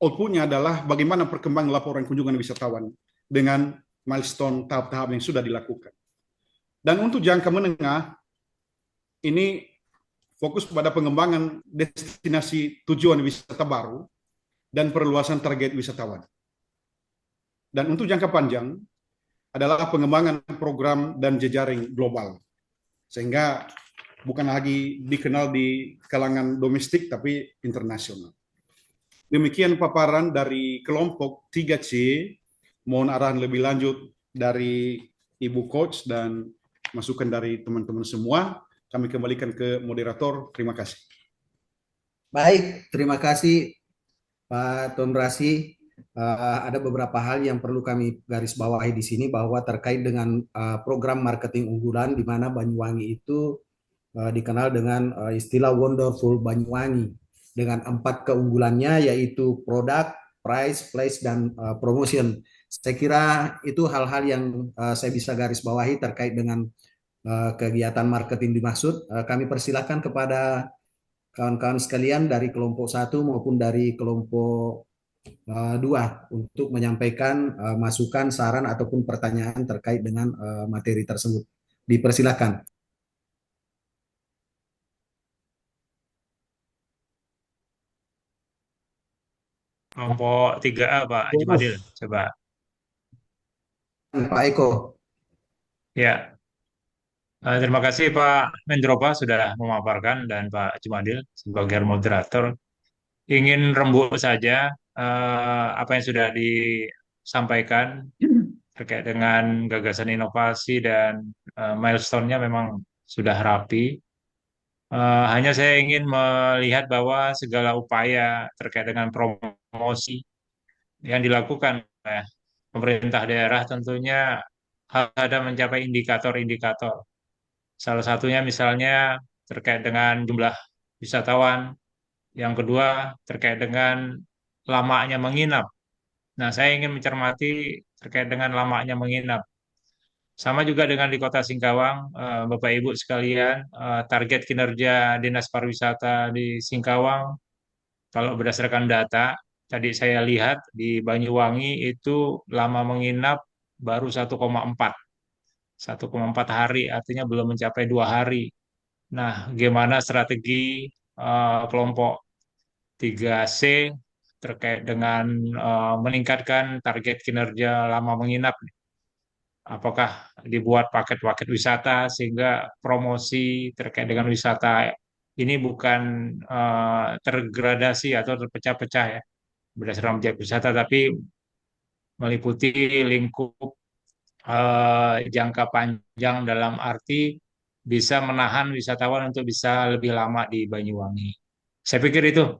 G: Outputnya adalah bagaimana perkembangan laporan kunjungan wisatawan dengan milestone tahap-tahap yang sudah dilakukan. Dan untuk jangka menengah, ini fokus pada pengembangan destinasi tujuan wisata baru dan perluasan target wisatawan. Dan untuk jangka panjang adalah pengembangan program dan jejaring global, sehingga bukan lagi dikenal di kalangan domestik tapi internasional. Demikian paparan dari kelompok 3C. Mohon arahan lebih lanjut dari Ibu Coach dan masukan dari teman-teman semua. Kami kembalikan ke moderator. Terima kasih.
H: Baik, terima kasih Pak Tuan Brasi. Ada beberapa hal yang perlu kami garis bawahi di sini bahwa terkait dengan program marketing unggulan di mana Banyuwangi itu dikenal dengan istilah Wonderful Banyuwangi dengan 4 keunggulannya yaitu produk, price, place, dan promotion. Saya kira itu hal-hal yang saya bisa garis bawahi terkait dengan kegiatan marketing dimaksud. Kami persilahkan kepada kawan-kawan sekalian dari kelompok 1 maupun dari kelompok 2 untuk menyampaikan masukan, saran, ataupun pertanyaan terkait dengan materi tersebut. Dipersilakan.
C: Kelompok 3A, Pak Jumadil, coba.
H: Pak Eko.
C: Ya, terima kasih Pak Mendropa sudah memaparkan dan Pak Jumadil sebagai moderator. Ingin rembuk saja apa yang sudah disampaikan terkait dengan gagasan inovasi dan milestone-nya memang sudah rapi. Hanya saya ingin melihat bahwa segala upaya terkait dengan promosi yang dilakukan oleh pemerintah daerah tentunya harus ada mencapai indikator-indikator. Salah satunya misalnya terkait dengan jumlah wisatawan, yang kedua terkait dengan lamanya menginap. Nah, saya ingin mencermati terkait dengan lamanya menginap. Sama juga dengan di Kota Singkawang, Bapak Ibu sekalian, target kinerja Dinas Pariwisata di Singkawang, kalau berdasarkan data, tadi saya lihat di Banyuwangi itu lama menginap baru 1,4. 1,4 hari, artinya belum mencapai 2 hari. Nah, gimana strategi kelompok 3C terkait dengan meningkatkan target kinerja lama menginap? Apakah dibuat paket-paket wisata sehingga promosi terkait dengan wisata ini bukan tergradasi atau terpecah-pecah ya berdasarkan objek wisata, tapi meliputi lingkup jangka panjang dalam arti bisa menahan wisatawan untuk bisa lebih lama di Banyuwangi. Saya pikir itu.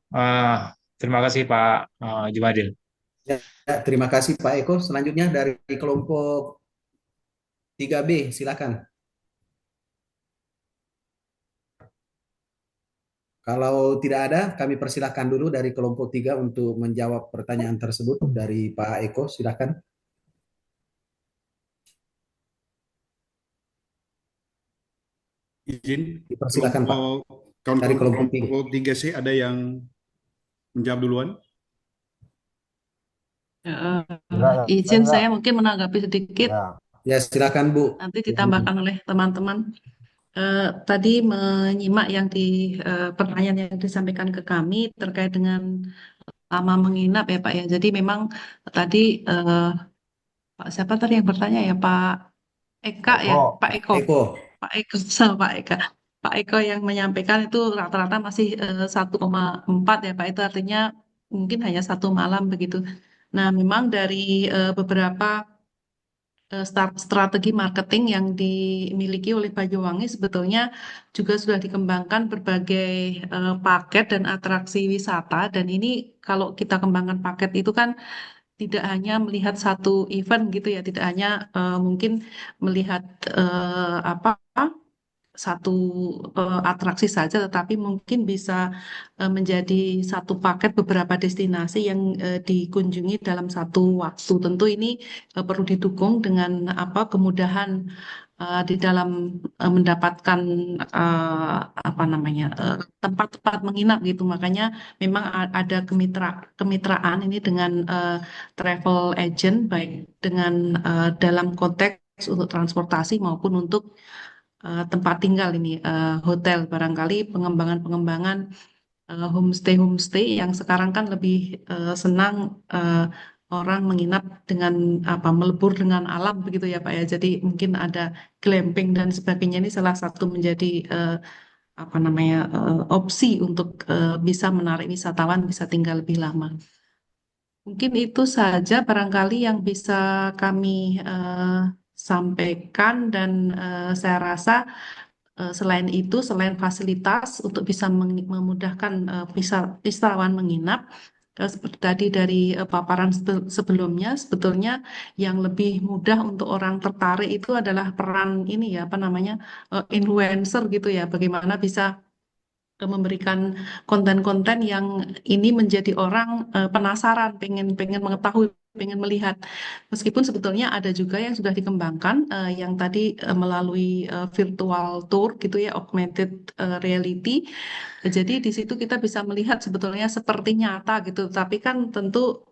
C: Terima kasih Pak Jumadil.
H: Ya, terima kasih Pak Eko. Selanjutnya dari kelompok 3B, silakan. Kalau tidak ada, kami persilahkan dulu dari kelompok 3 untuk menjawab pertanyaan tersebut dari Pak Eko. Silakan.
G: Izin,
H: Dipersilakan Pak. Dari
G: kawan-kawan
H: kelompok 3.
G: kelompok 3C ada yang menjawab duluan?
I: Izin saya mungkin menanggapi sedikit,
H: Ya, silakan Bu.
I: nanti ditambahkan oleh teman-teman. Tadi menyimak yang pertanyaan yang disampaikan ke kami terkait dengan lama menginap ya Pak ya. Jadi memang tadi Pak siapa tadi yang bertanya ya, Pak Eka ya, Pak Eko. Pak Eko sama Pak Eka. Pak Eko yang menyampaikan itu rata-rata masih 1,4 ya Pak. Itu artinya mungkin hanya 1 malam begitu. Nah, memang dari beberapa strategi marketing yang dimiliki oleh Banyuwangi sebetulnya juga sudah dikembangkan berbagai paket dan atraksi wisata. Dan ini kalau kita kembangkan paket itu kan tidak hanya melihat satu event gitu ya, tidak hanya mungkin melihat apa satu atraksi saja, tetapi mungkin bisa menjadi satu paket beberapa destinasi yang dikunjungi dalam satu waktu. Tentu ini perlu didukung dengan kemudahan di dalam mendapatkan apa namanya tempat-tempat menginap gitu. Makanya memang ada kemitraan ini dengan travel agent, baik dengan dalam konteks untuk transportasi maupun untuk tempat tinggal ini, hotel barangkali pengembangan-pengembangan homestay yang sekarang kan lebih senang orang menginap dengan apa melebur dengan alam begitu ya Pak ya. Jadi mungkin ada glamping dan sebagainya ini salah satu menjadi apa namanya opsi untuk bisa menarik wisatawan bisa tinggal lebih lama. Mungkin itu saja barangkali yang bisa kami sampaikan dan saya rasa selain itu, selain fasilitas untuk bisa memudahkan wisatawan menginap, seperti tadi dari paparan sebelumnya, sebetulnya yang lebih mudah untuk orang tertarik itu adalah peran ini ya, apa namanya, influencer gitu ya, bagaimana bisa memberikan konten-konten yang ini menjadi orang penasaran, pengen pengen mengetahui, pengen melihat. Meskipun sebetulnya ada juga yang sudah dikembangkan, yang tadi melalui virtual tour gitu ya, augmented reality. Jadi di situ kita bisa melihat sebetulnya seperti nyata gitu. Tapi kan tentu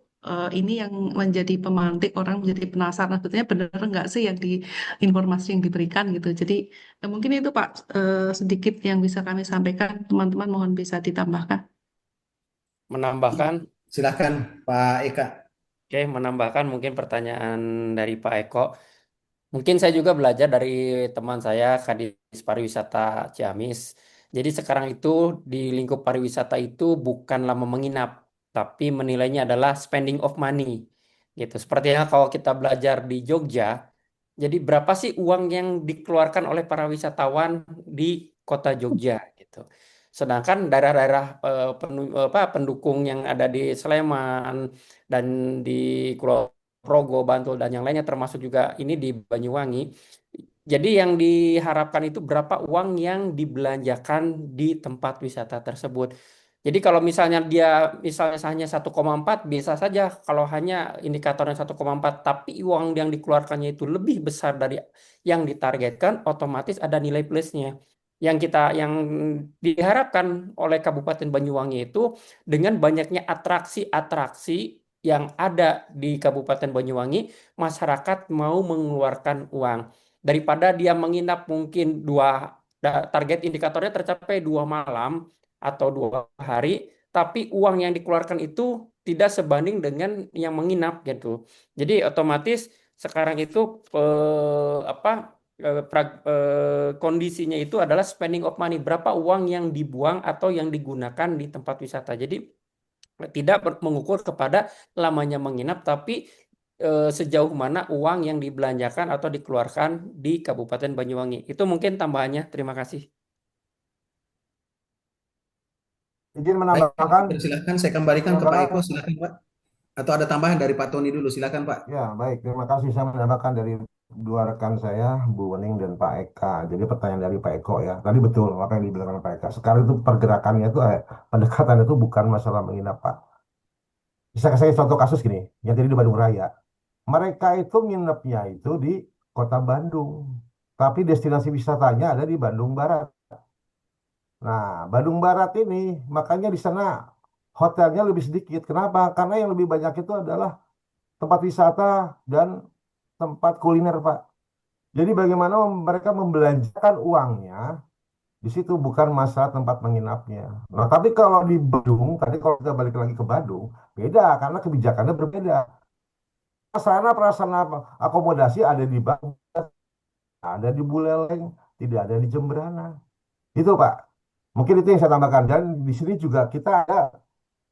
I: ini yang menjadi pemantik orang menjadi penasaran sebetulnya benar nggak sih yang di informasi yang diberikan gitu. Jadi mungkin itu Pak sedikit yang bisa kami sampaikan. Teman-teman mohon bisa ditambahkan.
E: Menambahkan,
H: Silakan Pak Eka.
E: oke, menambahkan mungkin pertanyaan dari Pak Eko. Mungkin saya juga belajar dari teman saya, Kadis Pariwisata Ciamis. Jadi sekarang itu di lingkup pariwisata itu bukan lama menginap, tapi menilainya adalah spending of money. Gitu. Sepertinya kalau kita belajar di Jogja, jadi berapa sih uang yang dikeluarkan oleh para wisatawan di kota Jogja gitu. Sedangkan daerah-daerah pendukung yang ada di Sleman dan di Kulon Progo, Bantul dan yang lainnya termasuk juga ini di Banyuwangi. Jadi yang diharapkan itu berapa uang yang dibelanjakan di tempat wisata tersebut. Jadi kalau misalnya dia misalnya hanya 1,4 bisa saja kalau hanya indikatornya 1,4 tapi uang yang dikeluarkannya itu lebih besar dari yang ditargetkan otomatis ada nilai plusnya. Yang diharapkan oleh Kabupaten Banyuwangi itu dengan banyaknya atraksi-atraksi yang ada di Kabupaten Banyuwangi, masyarakat mau mengeluarkan uang daripada dia menginap mungkin target indikatornya tercapai 2 malam atau 2 hari, tapi uang yang dikeluarkan itu tidak sebanding dengan yang menginap gitu. Jadi otomatis sekarang itu kondisinya itu adalah spending of money, berapa uang yang dibuang atau yang digunakan di tempat wisata. Jadi tidak mengukur kepada lamanya menginap, tapi sejauh mana uang yang dibelanjakan atau dikeluarkan di Kabupaten Banyuwangi. Itu mungkin tambahannya. Terima kasih.
A: Izin
H: Baik,
A: menambahkan,
H: silakan saya kembalikan ke Pak
A: karena
H: Eko, silakan Pak. Atau ada tambahan dari Pak Tony dulu, silakan Pak.
A: ya baik, terima kasih saya menambahkan dari dua rekan saya, Bu Wening dan Pak Eka. Jadi pertanyaan dari Pak Eko ya, tadi betul apa yang dibilang oleh Pak Eka. Sekarang itu pergerakannya itu pendekatannya itu bukan masalah menginap Pak. Bisa saya contoh kasus gini, yang tadi di Bandung Raya. Mereka itu nginepnya itu di kota Bandung, tapi destinasi wisatanya ada di Bandung Barat. Nah, Bandung Barat ini makanya di sana hotelnya lebih sedikit. Kenapa? Karena yang lebih banyak itu adalah tempat wisata dan tempat kuliner, Pak. Jadi bagaimana mereka membelanjakan uangnya di situ bukan masalah tempat menginapnya. Nah, tapi kalau di Bandung, tadi kalau kita balik lagi ke Bandung, beda karena kebijakannya berbeda. Sarana prasarana akomodasi ada di Bandung, ada di Buleleng, tidak ada di Jemberana. Itu, Pak. Mungkin itu yang saya tambahkan. Dan di sini juga kita ada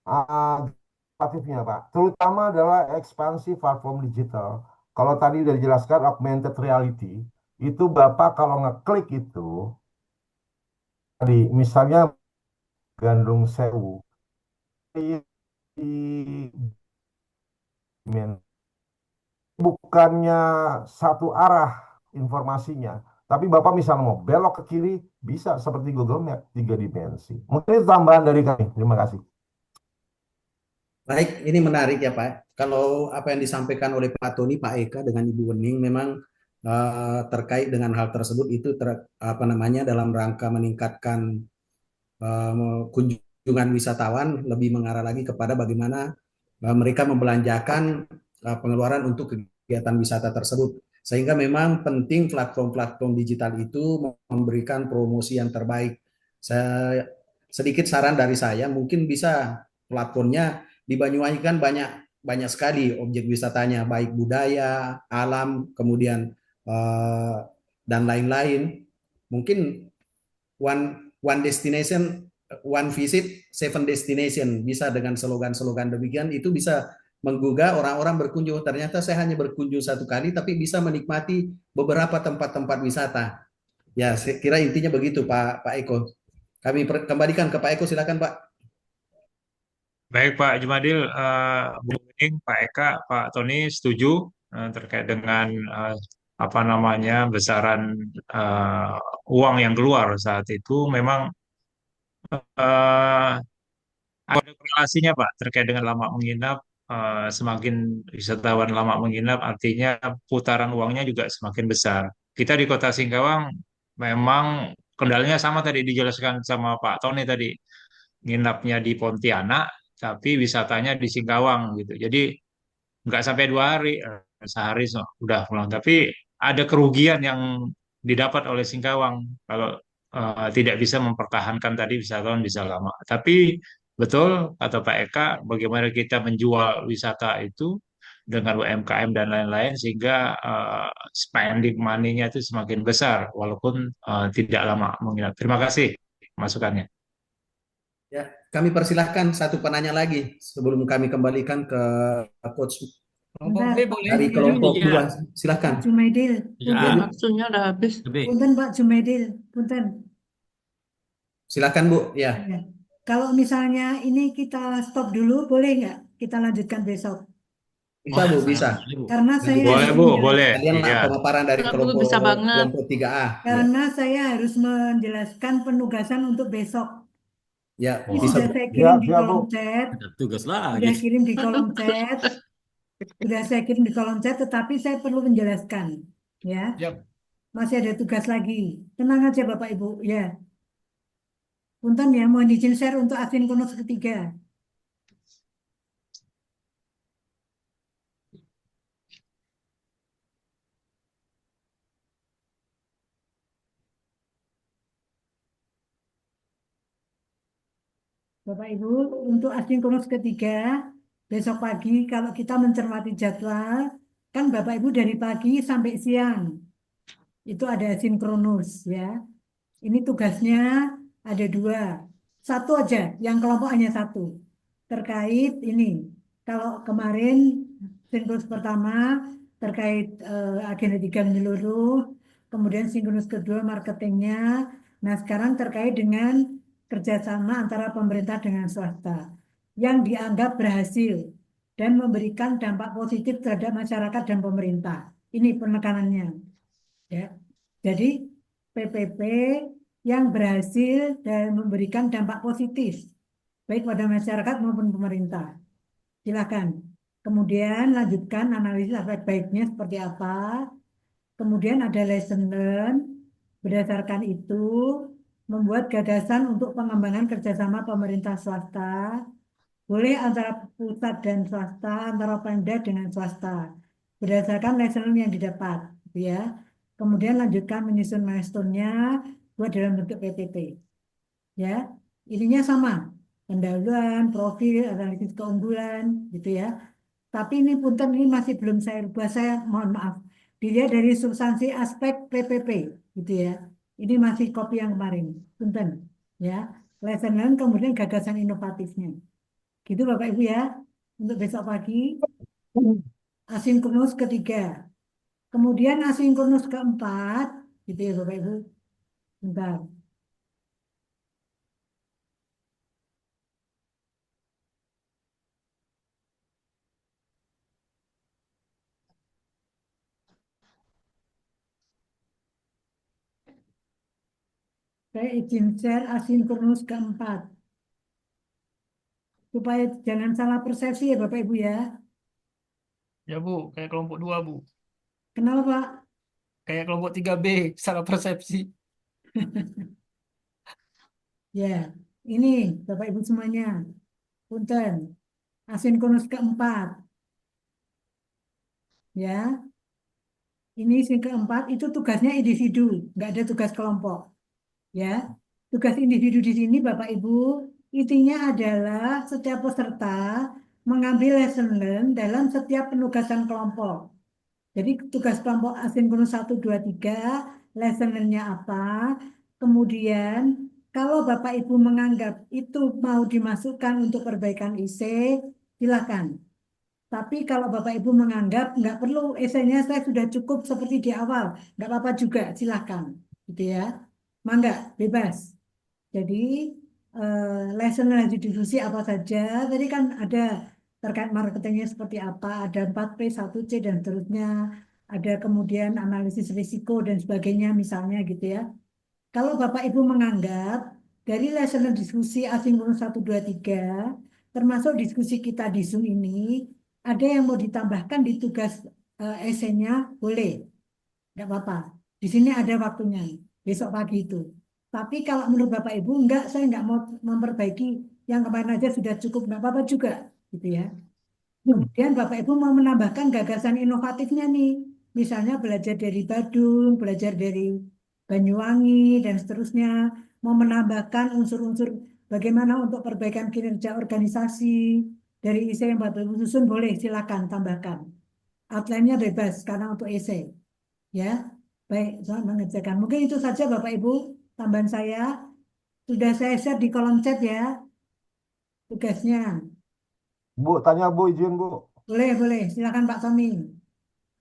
A: alternatifnya, Pak. Terutama adalah ekspansi platform digital. Kalau tadi sudah dijelaskan augmented reality, itu Bapak kalau ngeklik itu, tadi misalnya Gandrung Sewu, di bukannya satu arah informasinya, tapi Bapak misalnya mau belok ke kiri, bisa seperti Google Map 3 dimensi. Mungkin itu tambahan dari kami. Terima kasih.
H: Baik, ini menarik ya Pak. Kalau apa yang disampaikan oleh Pak Tony, Pak Eka dengan Ibu Wening memang terkait dengan hal tersebut itu dalam rangka meningkatkan kunjungan wisatawan, lebih mengarah lagi kepada bagaimana mereka membelanjakan pengeluaran untuk kegiatan wisata tersebut. Sehingga memang penting platform-platform digital itu memberikan promosi yang terbaik. Saya sedikit saran dari saya, mungkin bisa platformnya di Banyuwangi kan banyak banyak sekali objek wisatanya, baik budaya, alam, kemudian eh, dan lain-lain. Mungkin one destination, one visit, seven destination, bisa dengan slogan-slogan demikian itu bisa menggugah orang-orang berkunjung. Ternyata saya hanya berkunjung satu kali, tapi bisa menikmati beberapa tempat-tempat wisata. Ya, saya kira intinya begitu, Pak Eko. Kami kembalikan ke Pak Eko, silakan Pak.
C: Baik Pak Jumadil, Bu Bening, Pak Eka, Pak Tony setuju terkait dengan apa namanya besaran uang yang keluar saat itu memang eh, ada korelasinya Pak terkait dengan lama menginap. Semakin wisatawan lama menginap, artinya putaran uangnya juga semakin besar. Kita di Kota Singkawang memang kendalanya sama tadi dijelaskan sama Pak Tony tadi, nginapnya di Pontianak, tapi wisatanya di Singkawang gitu. Jadi nggak sampai 2 hari, sehari udah pulang. Tapi ada kerugian yang didapat oleh Singkawang kalau tidak bisa mempertahankan tadi wisatawan bisa lama. Tapi betul kata Pak Eka, bagaimana kita menjual wisata itu dengan UMKM dan lain-lain sehingga spending money-nya itu semakin besar walaupun tidak lama menginap. Terima kasih masukannya.
H: Ya, kami persilahkan satu penanya lagi sebelum kami kembalikan ke coach
D: Kelompok
B: Bentar,
D: B
B: Pak
D: boleh.
H: dari
B: Jumaidil.
H: kelompok
F: Iya.
H: dua.
B: Pak
H: Silakan.
B: Jumaidil,
F: Ya,
B: punten.
I: Waktunya udah habis.
F: lebih.
B: Punten Pak Jumaidil, punten.
H: Silakan Bu. Ya.
B: Ya. Kalau misalnya ini kita stop dulu, boleh nggak? Kita lanjutkan besok.
H: Bisa
F: Oh,
H: Bu,
F: sangat
H: bisa.
F: boleh, Bu.
B: Karena saya
H: Nanti
C: Boleh
B: harus
C: Bu,
B: menjelaskan.
C: boleh.
H: kalian
C: Iya.
H: pemaparan dari
I: Bu, bisa banget.
H: kelompok 3A. Ya.
B: Karena saya harus menjelaskan penugasan untuk besok.
H: Ya,
B: Ini
H: bisa
B: sudah
H: Bu.
B: saya kirim di
A: Siap,
B: kolom
A: Bu.
B: chat,
F: Ada tugas lagi.
B: sudah kirim di kolom chat, sudah saya kirim di kolom chat, tetapi saya perlu menjelaskan, ya.
D: Siap.
B: Masih ada tugas lagi. Tenang aja Bapak Ibu, ya. Punten ya, mohon izin share untuk asinkronus ketiga. Bapak Ibu, untuk asinkronus ketiga, besok pagi kalau kita mencermati jadwal, kan Bapak Ibu dari pagi sampai siang, itu ada asinkronus ya. Ini tugasnya ada 2. Satu aja, yang kelompok hanya 1. Terkait ini, kalau kemarin sinkronus pertama terkait agenda 3 menyeluruh, kemudian sinkronus kedua marketingnya. Nah sekarang terkait dengan kerjasama antara pemerintah dengan swasta yang dianggap berhasil dan memberikan dampak positif terhadap masyarakat dan pemerintah. Ini penekanannya. Ya. Jadi PPP yang berhasil dan memberikan dampak positif baik pada masyarakat maupun pemerintah. Silakan. Kemudian lanjutkan analisis aspek baiknya seperti apa. Kemudian ada lesson learn. Berdasarkan itu, membuat gagasan untuk pengembangan kerjasama pemerintah swasta, boleh antara pusat dan swasta, antara Pemda dengan swasta, berdasarkan lesson learn yang didapat, gitu ya. Kemudian lanjutkan menyusun milestone-nya buat dalam bentuk PPT. Ya, ininya sama, pendahuluan, profil, analisis keunggulan, gitu ya. Tapi ini punten ini masih belum saya rubah, saya mohon maaf. Dilihat dari substansi aspek PPP, gitu ya. Ini masih copy yang kemarin, punten, ya. Lesson learn kemudian gagasan inovatifnya. Gitu Bapak Ibu ya, untuk besok pagi. Asinkronus ketiga. Kemudian asinkronus keempat, gitu ya Bapak Ibu. Bentar. Saya izin share asinkronus keempat. Supaya jangan salah persepsi ya Bapak Ibu ya.
D: Ya Bu, kayak kelompok 2 Bu.
B: Kenapa Pak?
D: Kayak kelompok 3B, salah persepsi.
B: Ya, ini Bapak Ibu semuanya. Punten. Asinkronus keempat. Ya. Ini yang keempat itu tugasnya individu, nggak ada tugas kelompok. Ya, tugas individu di sini Bapak Ibu intinya adalah setiap peserta mengambil lesson learn dalam setiap penugasan kelompok. Jadi tugas kelompok asinkronus 1, 2, 3, lesson learn-nya apa. Kemudian kalau Bapak Ibu menganggap itu mau dimasukkan untuk perbaikan IC, silakan. Tapi kalau Bapak Ibu menganggap nggak perlu esainya saya sudah cukup seperti di awal, nggak apa-apa juga, silahkan, gitu ya. Mangga, bebas. Jadi lesson lanjut diskusi apa saja. Tadi kan ada terkait marketingnya seperti apa, ada 4P, 1C dan seterusnya. Ada kemudian analisis risiko dan sebagainya misalnya gitu ya. Kalau Bapak Ibu menganggap dari lesson diskusi asinkronus 1, 2, 3, termasuk diskusi kita di Zoom ini, ada yang mau ditambahkan di tugas esainya, boleh. Nggak apa-apa. Di sini ada waktunya, besok pagi itu. Tapi kalau menurut Bapak Ibu, enggak, saya enggak mau memperbaiki yang kemarin aja sudah cukup, enggak apa-apa juga, gitu ya. Kemudian Bapak Ibu mau menambahkan gagasan inovatifnya nih, misalnya belajar dari Badung, belajar dari Banyuwangi, dan seterusnya. Mau menambahkan unsur-unsur bagaimana untuk perbaikan kinerja organisasi, dari IC yang Bapak Ibu susun, boleh, silakan tambahkan. Outline-nya bebas, karena untuk IC. Ya, baik, selamat mengerjakan. Mungkin itu saja Bapak Ibu, tambahan saya. Sudah saya share di kolom chat ya, tugasnya.
A: Bu, tanya Bu, izin Bu.
B: Boleh, silakan Pak Tommy.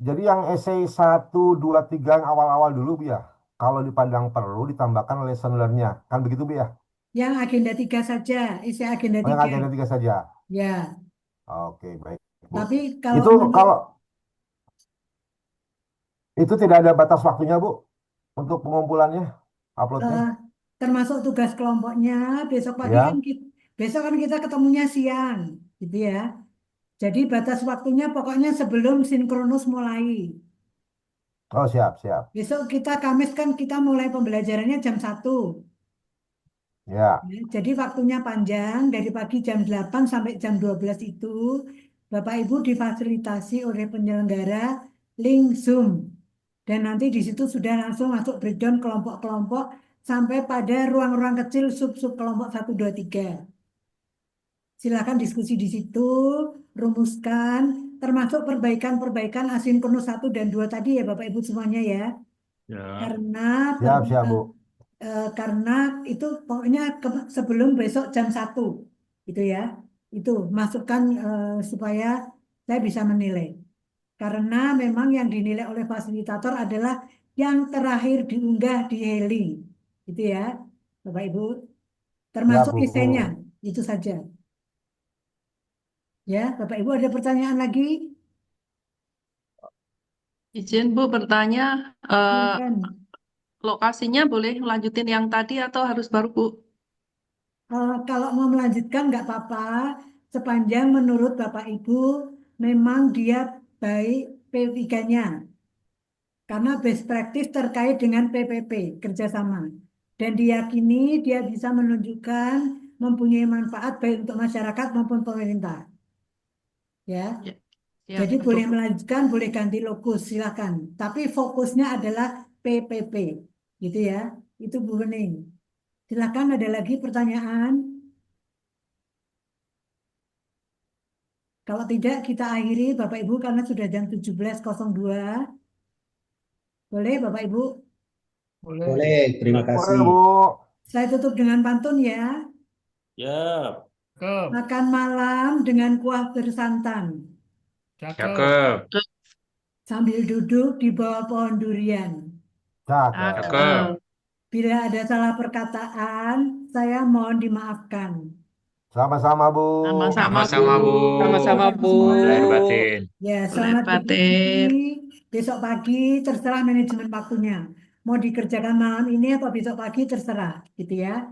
A: Jadi yang essay 1, 2, 3 yang awal-awal dulu Bu ya. Kalau dipandang perlu ditambahkan lesson learn-nya. Kan begitu Bu ya?
B: Yang agenda 3 saja, isi agenda
A: Oh, yang
B: 3.
A: agenda 3 saja.
B: Ya,
A: Oke, baik Bu.
B: tapi kalau
A: Itu kalau itu tidak ada batas waktunya Bu untuk pengumpulannya, uploadnya.
B: termasuk tugas kelompoknya, besok pagi kan
A: Ya.
B: besok kan kita ketemunya siang, gitu ya. Jadi batas waktunya pokoknya sebelum sinkronus mulai.
A: Oh, siap.
B: Besok kita Kamis kan kita mulai pembelajarannya jam 1.
A: Ya.
B: Ya, jadi waktunya panjang dari pagi jam 8 sampai jam 12 itu Bapak Ibu difasilitasi oleh penyelenggara link Zoom. Dan nanti di situ sudah langsung masuk breakdown kelompok-kelompok sampai pada ruang-ruang kecil sub-sub kelompok 1, 2, 3. Silakan diskusi di situ, rumuskan, termasuk perbaikan-perbaikan asinkronus 1 dan 2 tadi ya Bapak Ibu semuanya ya.
C: Ya.
A: Siap Bu.
B: Karena itu pokoknya sebelum besok jam 1 gitu ya. Itu masukkan supaya saya bisa menilai. Karena memang yang dinilai oleh fasilitator adalah yang terakhir diunggah di Hailing. Gitu ya, Bapak Ibu. Termasuk
A: Bu.
B: esainya, itu saja. Ya, Bapak Ibu ada pertanyaan lagi?
I: Izin Bu bertanya,
B: Silakan.
I: lokasinya boleh lanjutin yang tadi atau harus baru Bu?
B: Kalau mau melanjutkan nggak apa-apa, sepanjang menurut Bapak Ibu memang dia baik P3-nya. Karena best practice terkait dengan PPP, kerjasama. Dan diyakini dia bisa menunjukkan mempunyai manfaat baik untuk masyarakat maupun pemerintah. Ya,
I: Ya, siap,
B: jadi
I: betul,
B: boleh
I: Bu.
B: melanjutkan, boleh ganti lokus, silakan. Tapi fokusnya adalah PPP, gitu ya. Itu Bu Bening. Silakan ada lagi pertanyaan. Kalau tidak kita akhiri Bapak Ibu karena sudah jam 17.02. Boleh Bapak Ibu?
H: Boleh, terima
A: Boleh
H: kasih.
A: Bu.
B: Saya tutup dengan pantun ya.
F: Ya.
D: Cakep,
B: Makan malam dengan kuah bersantan
D: cakep.
C: Cakep.
B: sambil duduk di bawah pohon durian.
A: Cakep.
C: Cakep.
B: Bila ada salah perkataan, saya mohon dimaafkan.
A: Sama-sama Bu.
I: Sama-sama
C: Sama-sama Bu.
E: Sama-sama Bu.
C: Semoga lahir batin.
B: Ya,
I: Boleh
B: selamat
I: batin.
B: berdiskusi. Besok pagi terserah manajemen waktunya. Mau dikerjakan malam ini atau besok pagi terserah, gitu ya.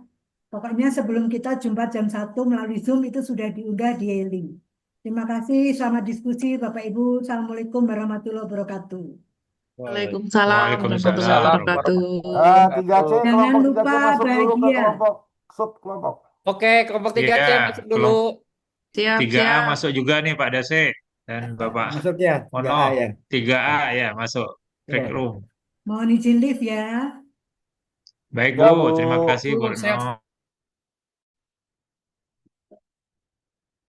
B: Pokoknya sebelum kita jumpa jam 1 melalui Zoom itu sudah diunggah di e-link. Terima kasih, selamat diskusi Bapak Ibu. Assalamualaikum warahmatullahi wabarakatuh.
I: Waalaikumsalam warahmatullahi
C: Waalaikumsalam.
I: wabarakatuh.
A: 3C,
B: Jangan
A: kelompok 3C
B: lupa
A: masuk dulu ke
B: bahagia.
A: kelompok sub kelompok.
E: Oke, kelompok 3C
C: Iya,
E: masuk dulu.
I: Siap,
C: 3A
I: siap.
C: masuk juga nih Pak Dase dan Bapak
H: Masuk ya, 3A
C: Mono.
H: ya.
C: 3A ya masuk. break
H: Ya.
C: room.
B: Mohon izin lift ya.
C: Baik
A: Ya,
C: Bu,
A: Bu.
C: terima kasih Bu
D: Bu, sehat
C: Retno.